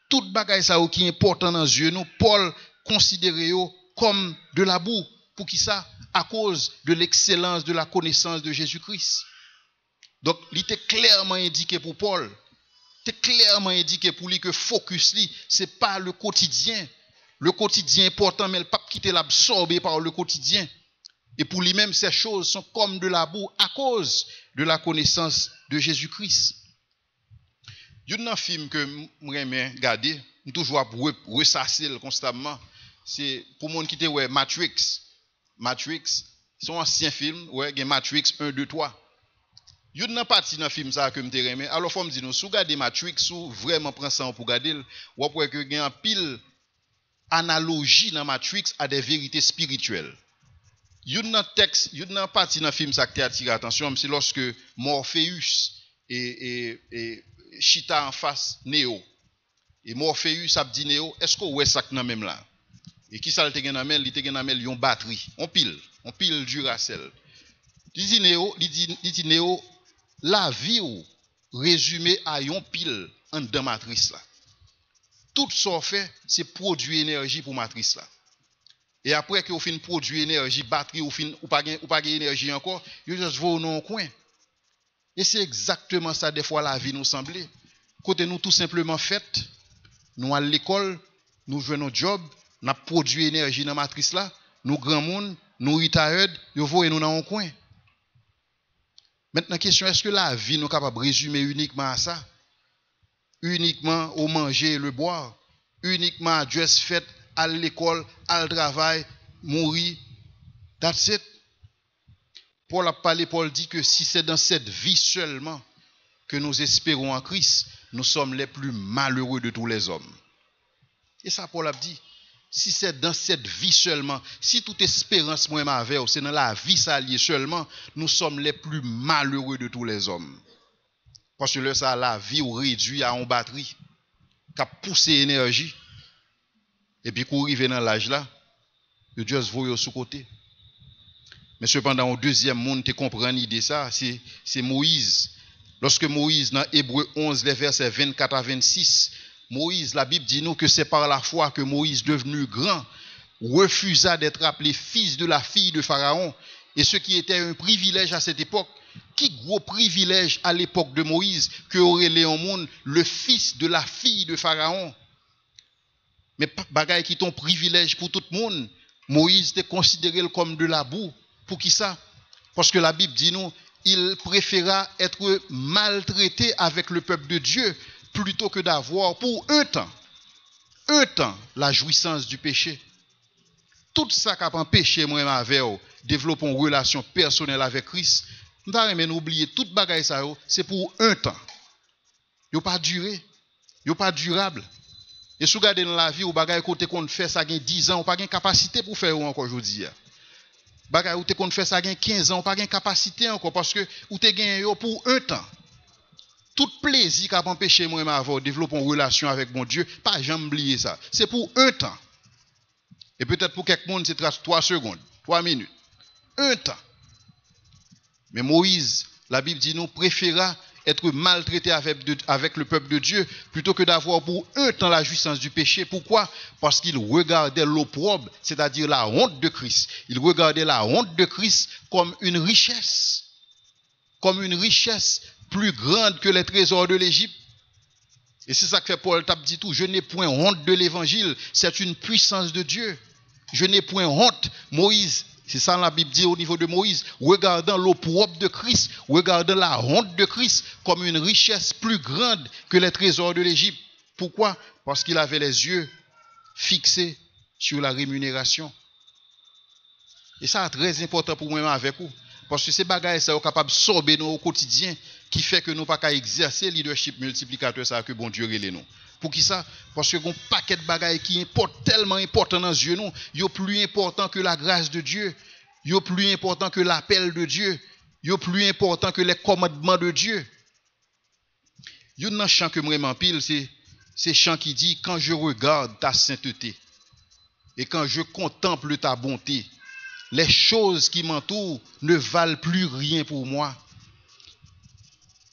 Tout bagaille ça qui est important dans les yeux nous, Paul considérait comme de la boue. Pour qui ça? À cause de l'excellence de la connaissance de Jésus-Christ. Donc, il était clairement indiqué pour Paul. Il était clairement indiqué pour lui que focus lui, c'est pas le quotidien. Le quotidien est important, mais il ne peut pas quitter l'absorber par le quotidien. Et pour lui-même, ces choses sont comme de la boue à cause de la connaissance de Jésus-Christ. Il y a un film que j'aime regarder, je toujours ressasser constamment. C'est pour monde qui était Matrix. Matrix, c'est un ancien film, ouais, Matrix 1, 2, 3. Il y a une partie dans le film ça que je aime. Alors, il faut me dire, si vous regardez Matrix, si vous vraiment prenez ça pour regarder, vous voyez qu'il y a un pile analogie dans Matrix à des vérités spirituelles. Il y a une partie dans le film ça qui attire l'attention, c'est lorsque Morpheus et Chita en face Neo. Et Morpheus a dit Neo, est-ce que vous ça dans même là? Et qui ça le te gen dans mel, il te gen dans mel yon batterie, on pile Duracell. Il dit Neo, la vie ou résumé à yon pile en dans matrice là. Tout ça fait c'est produire énergie pour matrice là. Et après que vous fin produire énergie, batterie ou pas énergie encore, vous juste vont dans coin. Et c'est exactement ça des fois la vie nous semble. Côté nous tout simplement fait, nous à l'école, nous jouons nos jobs, nous produit énergie dans matrice là, nous grand monde, nous retired, vous voyez nous dans un coin. Maintenant question, est-ce que la vie nous capable de résumer uniquement à ça? Uniquement au manger et le boire, uniquement à dress fait, à l'école, à le travail, mourir. That's it. Paul a parlé, Paul dit que si c'est dans cette vie seulement que nous espérons en Christ, nous sommes les plus malheureux de tous les hommes. Et ça, Paul a dit, si c'est dans cette vie seulement, si toute espérance moi m'avait, c'est dans la vie ça lié seulement, nous sommes les plus malheureux de tous les hommes. Parce que là, ça, la vie ou réduit à une batterie qui a poussé l'énergie. Et puis, qu'on arrive dans l'âge là, que Dieu se voit sous côté. Mais cependant, au deuxième monde, tu comprends l'idée ça, c'est Moïse. Lorsque Moïse, dans Hébreu 11, les versets 24 à 26, Moïse, la Bible dit nous que c'est par la foi que Moïse, devenu grand, refusa d'être appelé fils de la fille de Pharaon. Et ce qui était un privilège à cette époque, qui gros privilège à l'époque de Moïse, que aurait Léon Monde, le fils de la fille de Pharaon. Mais bagaille qui ton privilège pour tout le monde, Moïse était considéré comme de la boue. Pour qui ça? Parce que la Bible dit nous, il préféra être maltraité avec le peuple de Dieu plutôt que d'avoir pour un temps, la jouissance du péché. Tout ça qui a empêché moi avec développer une relation personnelle avec Christ, nous devons oublier toute bagaille ça, c'est pour un temps. Il n'y a pas duré, il n'y a pas durable. Et si vous regardez dans la vie, ou bagaille côté qu'on fait ça gagne 10 ans, ou pas de capacité pour faire encore aujourd'hui. Bagaille ou te qu'on fait ça gagne 15 ans, ou pas de capacité encore parce que ou te gagné pour un temps. Tout plaisir qui a empêché moi d'avoir développer une relation avec mon Dieu, pas jamais oublier ça. C'est pour un temps. Et peut-être pour quelqu'un c'est 3 secondes, 3 minutes. Un temps. Mais Moïse, la Bible dit nous préféra être maltraité avec le peuple de Dieu plutôt que d'avoir pour un temps la jouissance du péché. Pourquoi? Parce qu'il regardait l'opprobre, c'est-à-dire la honte de Christ. Il regardait la honte de Christ comme une richesse plus grande que les trésors de l'Égypte. Et c'est ça que fait Paul tape dit tout, je n'ai point honte de l'évangile, c'est une puissance de Dieu. Je n'ai point honte. Moïse, c'est ça la Bible dit au niveau de Moïse, regardant l'opprobre de Christ, regardant la honte de Christ comme une richesse plus grande que les trésors de l'Égypte. Pourquoi? Parce qu'il avait les yeux fixés sur la rémunération. Et ça est très important pour moi avec vous. Parce que ces bagages sont capables de sorber nous au quotidien qui fait que nous ne pouvons pas exercer le leadership multiplicateur ça que bon Dieu relève nous. Pour qui ça? Parce que un paquet de bagages qui importent tellement important dans les yeux nous, ils sont plus important que la grâce de Dieu, ils sont plus important que l'appel de Dieu, ils sont plus important que les commandements de Dieu. Il y a un chant que moi m'empile, c'est chant qui dit quand je regarde ta sainteté et quand je contemple ta bonté, les choses qui m'entourent ne valent plus rien pour moi.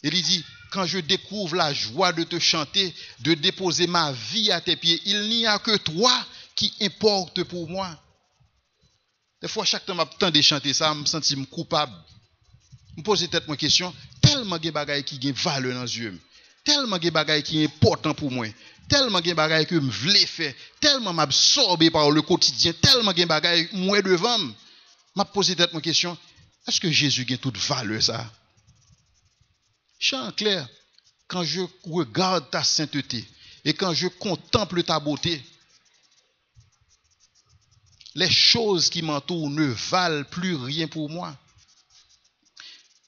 Et il dit, quand je découvre la joie de te chanter, de déposer ma vie à tes pieds, il n'y a que toi qui importe pour moi. Des fois, chaque temps que je chanter ça, je me sens coupable. Je me pose peut-être une question, tellement de bagages qui ont valeur dans les yeux, tellement de bagages qui sont importants pour moi, tellement de bagages que je voulais faire, tellement m'absorbé par le quotidien, tellement de bagages moi devant. Je me pose peut-être une question, est-ce que Jésus a toute valeur ça? Chant clair, quand je regarde ta sainteté et quand je contemple ta beauté, les choses qui m'entourent ne valent plus rien pour moi.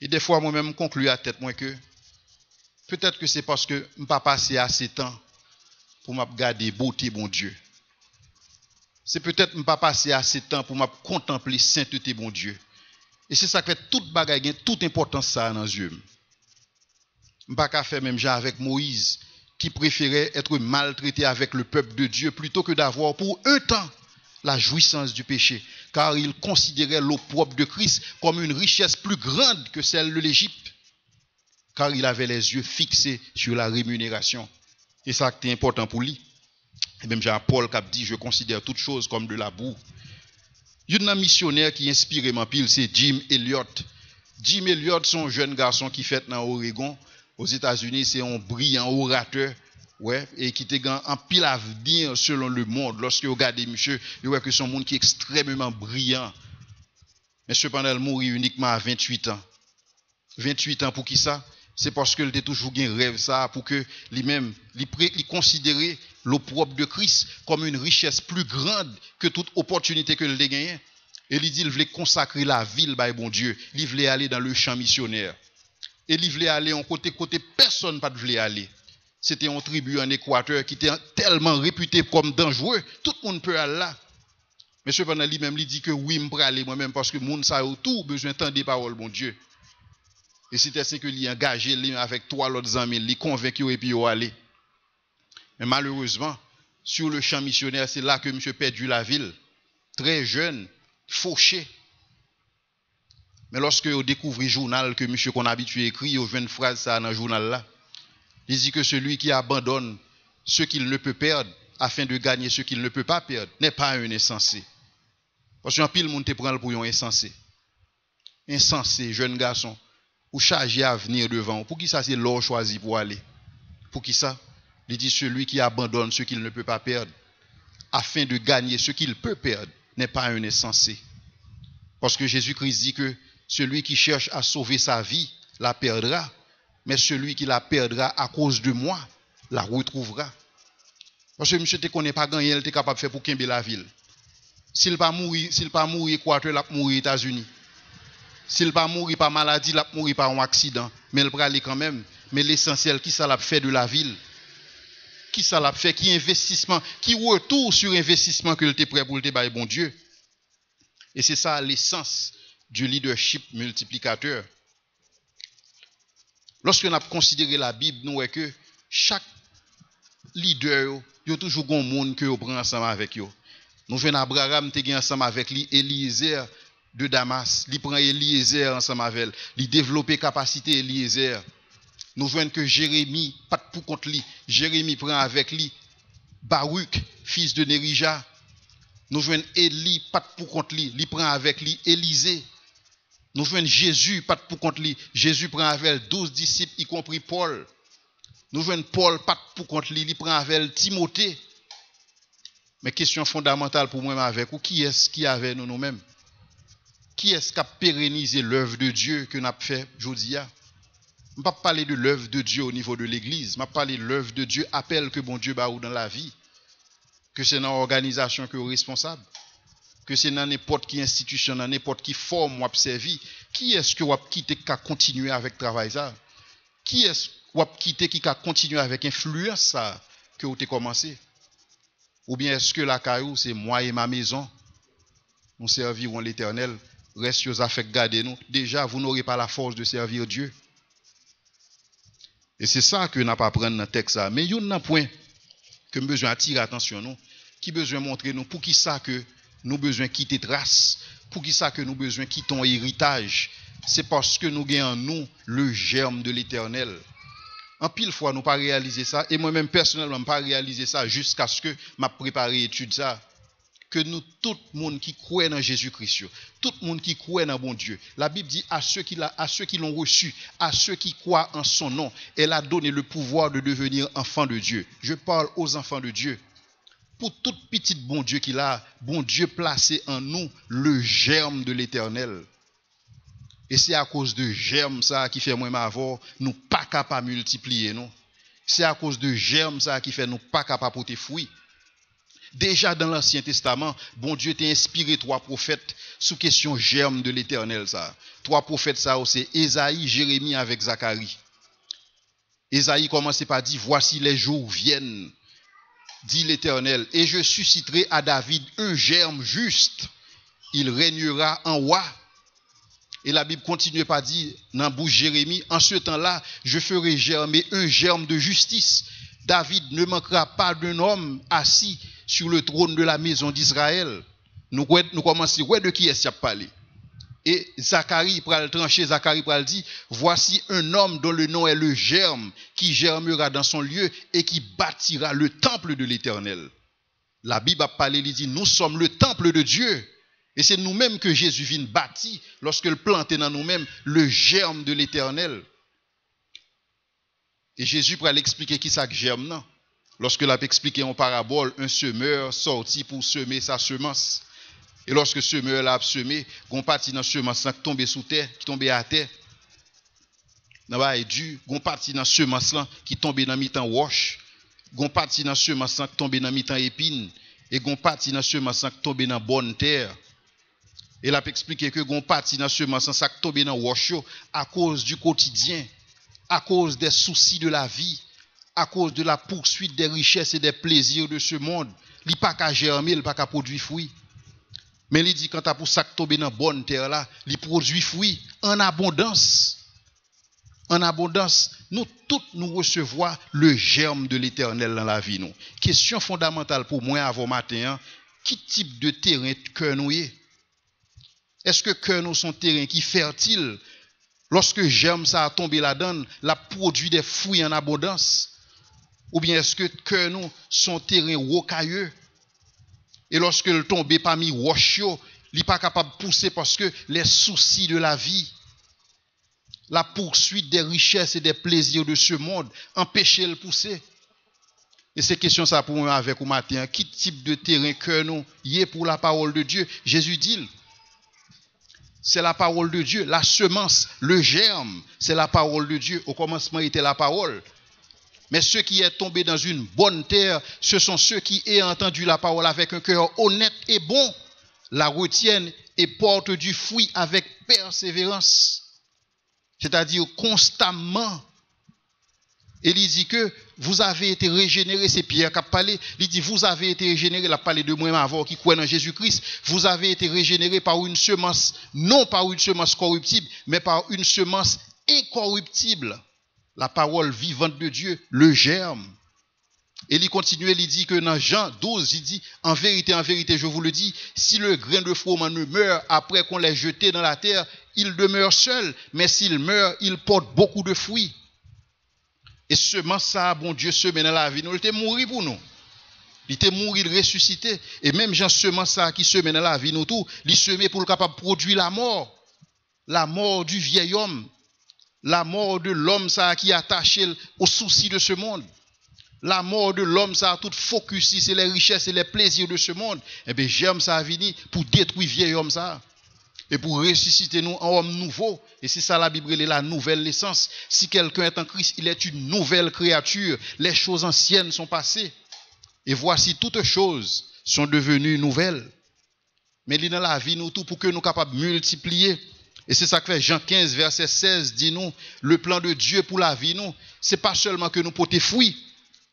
Et des fois, moi-même, je conclue à tête moi que peut-être que c'est parce que je n'ai pas passé assez de temps pour me regarder beauté, bon Dieu. C'est peut-être que je n'ai pas passé assez de temps pour me contempler sainteté, bon Dieu. Et c'est ça qui fait toute bagaille, toute importance ça dans les yeux. Je ne peux pas faire même genre avec Moïse, qui préférait être maltraité avec le peuple de Dieu plutôt que d'avoir pour un temps la jouissance du péché, car il considérait l'opprobre de Christ comme une richesse plus grande que celle de l'Égypte, car il avait les yeux fixés sur la rémunération. Et ça qui est important pour lui. Et même Jean-Paul qui a dit, je considère toutes choses comme de la boue. Il y a un missionnaire qui inspire ma pile, c'est Jim Elliot. Jim Elliot, c'est un jeune garçon qui fait dans Oregon. Aux États-Unis, c'est un brillant orateur, ouais, et qui a un pile avenir selon le monde. Lorsque vous regardez monsieur, vous voyez que c'est un monde qui est extrêmement brillant. Mais cependant, il mourit uniquement à 28 ans. 28 ans pour qui ça? C'est parce qu'il était toujours un rêve ça, pour que lui-même, il considérait l'opprobre de Christ comme une richesse plus grande que toute opportunité que il a gagnée. Et il dit qu'il voulait consacrer la ville, by bon Dieu. Il voulait aller dans le champ missionnaire. Et il voulait aller en côté, personne ne voulait aller. C'était une tribu en Équateur qui était tellement réputée comme dangereux, tout le monde peut aller là. Mais cependant, lui-même, il dit que oui, je peux aller moi-même parce que le monde a tout besoin d'entendre des paroles, mon Dieu. Et c'était ce que lui engagé avec trois autres amis, lui convaincu et puis il aller. Mais malheureusement, sur le champ missionnaire, c'est là que monsieur perdu la ville. Très jeune, fauché. Mais lorsque vous découvrez le journal que monsieur qu'on a habitué à écrire, vous avez une phrase ça dans le journal là. Il dit que celui qui abandonne ce qu'il ne peut perdre afin de gagner ce qu'il ne peut pas perdre n'est pas un insensé. Parce qu'un pile monde te prend pour un insensé. Insensé, jeune garçon, ou chargé à venir devant. Pour qui ça c'est l'or choisi pour aller? Pour qui ça? Il dit celui qui abandonne ce qu'il ne peut pas perdre afin de gagner ce qu'il peut perdre n'est pas un insensé. Parce que Jésus-Christ dit que celui qui cherche à sauver sa vie la perdra, mais celui qui la perdra à cause de moi la retrouvera. Parce que monsieur ne connaît pas gagner, il est capable de faire pour qu'il la ville. S'il pas mourir, Équateur, il va mourir aux États-Unis. S'il pas mourir par maladie, il va mourir par un accident, mais il va aller quand même. Mais l'essentiel, qui ça l'a fait de la ville? Qui ça l'a fait? Qui investissement? Qui retour sur investissement que tu es prêt pour le débat, bon Dieu? Et c'est ça l'essence du leadership multiplicateur. Lorsque nous avons considéré la Bible, nous voyons que chaque leader, il y a toujours un monde que vous prenez ensemble avec eux. Nous venons Abraham, tu es ensemble avec lui, Eliezer de Damas. Il prend Eliezer ensemble avec elle. Il développe capacité Eliezer. Nous voyons que Jérémie, pas pour contre lui. Jérémie prend avec lui Baruch, fils de Nérija. Nous voyons Élie, pas pour contre lui. Il prend avec lui Élisée. Nous voyons Jésus, pas pour contre lui. Jésus prend avec elle 12 disciples, y compris Paul. Nous voyons Paul, pas pour contre lui. Il prend avec elle Timothée. Mais question fondamentale pour moi avec vous, qui est-ce qui avait nous-mêmes? Qui est-ce qui a pérennisé l'œuvre de Dieu que nous avons fait aujourd'hui? Je ne vais pas parler de l'œuvre de Dieu au niveau de l'église. Je vais parler de l'œuvre de Dieu, appel que bon Dieu a dans la vie. Que c'est dans l'organisation que vous êtes responsable. Que c'est dans n'importe quelle institution, dans n'importe quelle forme vous observez. Qui est-ce que vous avez quitté qui a continué avec le travail ça? Qui est-ce que vous avez quitté qui a continué avec l'influence ça que vous avez commencé? Ou bien est-ce que la caillou, c'est moi et ma maison? Nous servirons l'Éternel. Reste aux affaires, gardez-nous. Déjà, vous n'aurez pas la force de servir Dieu. Et c'est ça que nous n'avons pas appris dans le texte. Mais il y a un point que nous avons besoin d'attirer l'attention, nous, qui besoin de montrer nous, pour qui ça que nous avons besoin de quitter trace, pour qui ça que nous avons besoin de quitter un héritage. C'est parce que nous gagnons en nous le germe de l'Éternel. En pile fois, nous pas réaliser ça. Et moi-même, personnellement, pas réaliser ça jusqu'à ce que m'a préparé l'étude ça. Que nous, tout le monde qui croit dans Jésus-Christ, tout le monde qui croit dans bon Dieu, la Bible dit à ceux qui l'ont reçu, à ceux qui croient en son nom, elle a donné le pouvoir de devenir enfants de Dieu. Je parle aux enfants de Dieu. Pour tout petit bon Dieu qu'il a, bon Dieu placé en nous le germe de l'Éternel. Et c'est à cause de germe ça qui fait moi avoir nous pas capable de multiplier nous. C'est à cause de germe ça qui fait nous pas capable de porter fruit. Déjà dans l'Ancien Testament, bon Dieu t'a inspiré trois prophètes sous question germe de l'Éternel ça. Trois prophètes ça c'est Ésaïe, Jérémie avec Zacharie. Ésaïe commençait par dire voici les jours viennent, dit l'Éternel, et je susciterai à David un germe juste. Il régnera en roi. Et la Bible continue par dire, dans la bouche Jérémie, en ce temps-là, je ferai germer un germe de justice. David ne manquera pas d'un homme assis sur le trône de la maison d'Israël. Nous commençons, de qui est-ce qu'il a parlé? Et Zacharie pral trancher, Zacharie pral dit, voici un homme dont le nom est le germe, qui germera dans son lieu et qui bâtira le temple de l'Éternel. La Bible a parlé, il dit, nous sommes le temple de Dieu. Et c'est nous-mêmes que Jésus vient bâtir lorsque le planté dans nous-mêmes le germe de l'Éternel. Et Jésus pourrait l'expliquer qui ça que germe non. Lorsque l'a expliqué en parabole, un semeur sorti pour semer sa semence. Et lorsque le semeur l'a semé, gon parti dans semence qui tombe sous terre, qui tombe à terre. Nan ba du, gon parti dans semence qui tombe dans mi-temps roche, gon parti dans semence qui tombe dans mi-temps épine et gon parti dans semence qui tombe dans bonne terre. Et l'a expliqué que gon parti dans semence qui tombe dans roche à cause du quotidien, à cause des soucis de la vie, à cause de la poursuite des richesses et des plaisirs de ce monde. Il pas qu'à germer, il pas qu'à produire fruit. Mais il dit quand tu pour ça tomber dans bonne terre là, il produit fruit en abondance. en abondance, nous tous nous recevons le germe de l'Éternel dans la vie. Nous. Question fondamentale pour moi avant matin, qui type de terrain que nous est? Est-ce que cœur nous sont terrain qui fertile? Lorsque germe ça a tombé là-dedans, la produit des fruits en abondance? Ou bien est-ce que cœur nous sont terrain rocailleux? Et lorsque le tombe parmi roches, il n'est pas capable de pousser parce que les soucis de la vie, la poursuite des richesses et des plaisirs de ce monde empêchent de pousser. Et c'est question ça pour moi avec vous matin. Qui type de terrain que nous y est pour la parole de Dieu? Jésus dit, c'est la parole de Dieu. La semence, le germe, c'est la parole de Dieu. Au commencement était la parole. Mais ceux qui sont tombés dans une bonne terre, ce sont ceux qui ont entendu la parole avec un cœur honnête et bon, la retiennent et portent du fruit avec persévérance. C'est-à-dire constamment. Et il dit que vous avez été régénérés, c'est Pierre qui a parlé, il dit vous avez été régénérés, il a parlé de moi avant qui croit en Jésus-Christ, vous avez été régénérés par une semence, non par une semence corruptible, mais par une semence incorruptible. La parole vivante de Dieu, le germe. Et il continue, il dit que dans Jean 12, il dit, en vérité, je vous le dis, si le grain de froment ne meurt après qu'on l'ait jeté dans la terre, il demeure seul, mais s'il meurt, il porte beaucoup de fruits. Et semence ça, bon Dieu, semé dans la vie, nous, il était mort pour nous. Il était mort, il ressuscité. Et même Jean semence ça qui semé dans la vie, nous tout, il semé pour le capable de produire la mort du vieil homme. La mort de l'homme ça qui est attaché aux soucis de ce monde. La mort de l'homme ça tout focus c'est les richesses et les plaisirs de ce monde. Eh bien j'aime ça venir pour détruire vieil homme ça et pour ressusciter nous en homme nouveau. Et c'est ça la Bible est la nouvelle naissance. Si quelqu'un est en Christ, il est une nouvelle créature. Les choses anciennes sont passées et voici toutes choses sont devenues nouvelles. Mais il est dans la vie nous tout pour que nous capables de multiplier. Et c'est ça que fait Jean 15, verset 16, dit nous, le plan de Dieu pour la vie, nous, c'est pas seulement que nous portons fruit.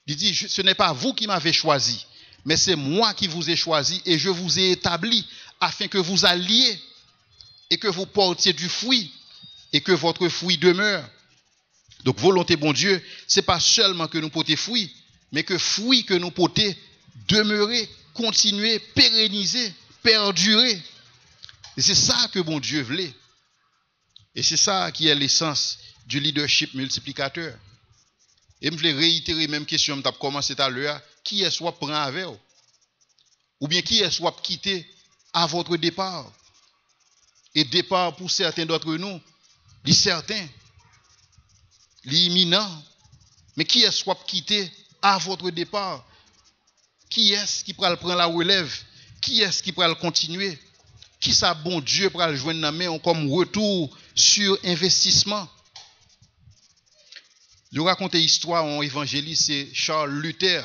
Il dit, ce n'est pas vous qui m'avez choisi, mais c'est moi qui vous ai choisi et je vous ai établi afin que vous alliez et que vous portiez du fruit et que votre fruit demeure. Donc, volonté, bon Dieu, c'est pas seulement que nous portons fruit, mais que fruit que nous portons demeurer, continuer, pérenniser, perdurer. Et c'est ça que bon Dieu voulait. Et c'est ça qui est l'essence du leadership multiplicateur. Et je voulais réitérer même question que tu as commencé tout à l'heure. Qui est soit prend avec vous? Ou bien qui est soit quitté à votre départ? Et départ pour certains d'entre nous, les certains, les imminents. Mais qui est soit quitté à votre départ? Qui est-ce qui prend la relève? Qui est-ce qui prend continuer? Qui ça bon Dieu pour le joindre dans la main comme retour sur investissement? Je raconte une histoire en évangéliste, c'est Charles Luther,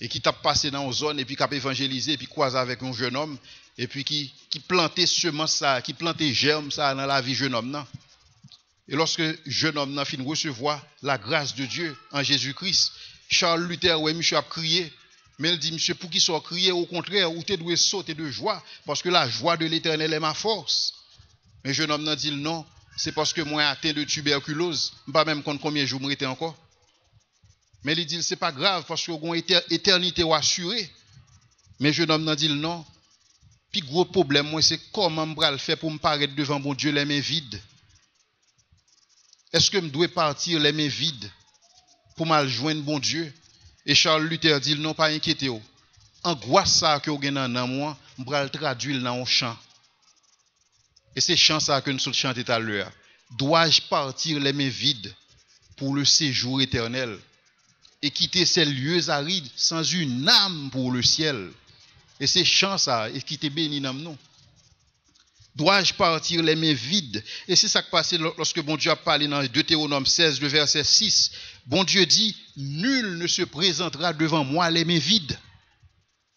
et qui t'a passé dans une zone, et puis qui a évangélisé, et puis croisé avec un jeune homme, et puis qui plantait semence ça, qui plantait germe ça dans la vie jeune homme. Non? Et lorsque jeune homme n'a fini de recevoir la grâce de Dieu en Jésus-Christ, Charles Luther, ouais, monsieur a crié. Mais il dit, monsieur, pour qu'il soit crié, au contraire, ou tu dois sauter de joie, parce que la joie de l'Éternel est ma force. Mais le jeune homme n'a dit non, c'est parce que moi atteint de tuberculose, pas même compte combien de jours m'étais encore. Mais il dit, c'est pas grave, parce que une éternité assurée. Mais le jeune homme n'a dit non. Puis gros problème, moi, c'est comment je vais le faire pour me paraître devant mon Dieu les mains vides. Est-ce que je dois partir les mains vides pour me joindre bon Dieu? Et Charles Luther dit, non, pas inquiétez vous. Angoisse ça que vous avez dans moi, je vais le traduire dans un chant. Et c'est chant ça que nous sommes chanté tout à l'heure. Dois-je partir les mains vides pour le séjour éternel et quitter ces lieux arides sans une âme pour le ciel? Et c'est chant ça, et qui te béni dans nous. Dois-je partir les mains vides? Et c'est ça qui passe lorsque bon Dieu a parlé dans Deutéronome 16, le verset 6. Bon Dieu dit, nul ne se présentera devant moi les mains vides.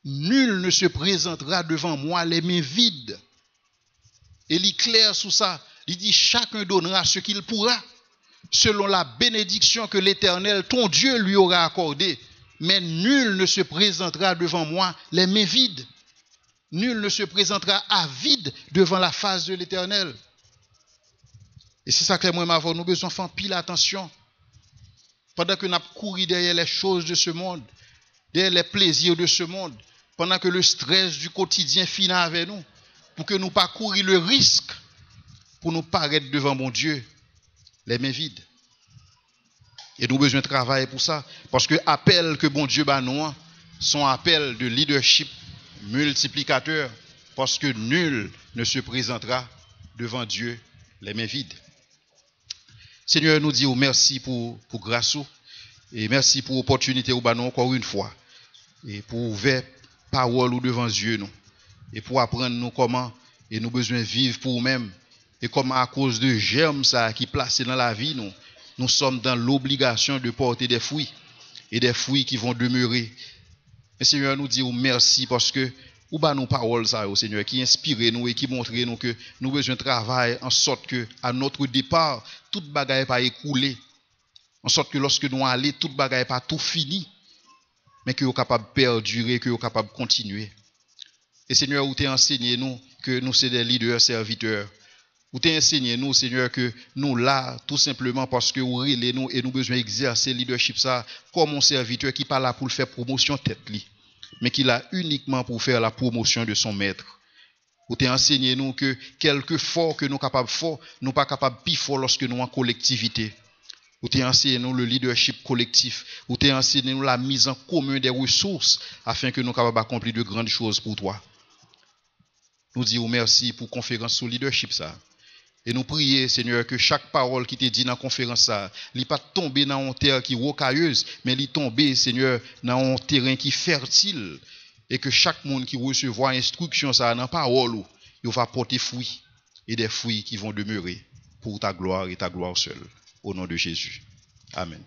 Nul ne se présentera devant moi les mains vides. Et il est clair sous ça. Il dit, chacun donnera ce qu'il pourra, selon la bénédiction que l'Éternel, ton Dieu, lui aura accordée. Mais nul ne se présentera devant moi les mains vides. Nul ne se présentera à vide devant la face de l'Éternel. Et c'est ça que moi, nous avons besoin de faire pile attention. Pendant que nous courons derrière les choses de ce monde, derrière les plaisirs de ce monde, pendant que le stress du quotidien finit avec nous, pour que nous pas courir le risque pour nous paraître devant mon Dieu, les mains vides. Et nous avons besoin de travailler pour ça. Parce que l'appel que bon Dieu bat nous, son appel de leadership multiplicateur, parce que nul ne se présentera devant Dieu les mains vides. Seigneur, nous disons merci pour grâce et merci pour l'opportunité au banon encore une fois et pour ouvrir parole ou devant Dieu nous et pour apprendre nous comment et nous besoin vivre pour nous-mêmes et comment à cause de germes ça qui placé dans la vie nous sommes dans l'obligation de porter des fruits et des fruits qui vont demeurer. Mais Seigneur, nous disons merci parce que ou ba nos paroles ça Seigneur qui inspire nous et qui montre nous que nous besoin de travailler en sorte que à notre départ toute bagaille pas écoulée, en sorte que lorsque nous allons toute bagaille pas tout fini, mais que nous capable de perdurer, que nous capable de continuer. Et Seigneur, vous t'es enseigné nous que nous sommes des leaders serviteurs. Vous t'es enseigné nous Seigneur que nous là tout simplement parce que vous relais nous et nous besoin exercer leadership ça comme un serviteur qui pas là pour faire promotion tête li, mais qui l'a uniquement pour faire la promotion de son maître. Vous t'es enseigné nous que quelque fort que nous capables fort, nous pas capables plus fort lorsque nous en collectivité. Vous t'es enseigné nous le leadership collectif. Vous t'es enseigné nous la mise en commun des ressources afin que nous capables d'accomplir de grandes choses pour toi. Nous disons merci pour conférence sur leadership ça. Et nous prions, Seigneur, que chaque parole qui t'est dit dans la conférence, ça, il n'est pas tombé dans une terre qui est rocailleuse, mais il est tombé, Seigneur, dans un terrain qui est fertile. Et que chaque monde qui recevra instruction, ça, dans la parole, il va porter fruits. Et des fruits qui vont demeurer pour ta gloire et ta gloire seule. Au nom de Jésus. Amen.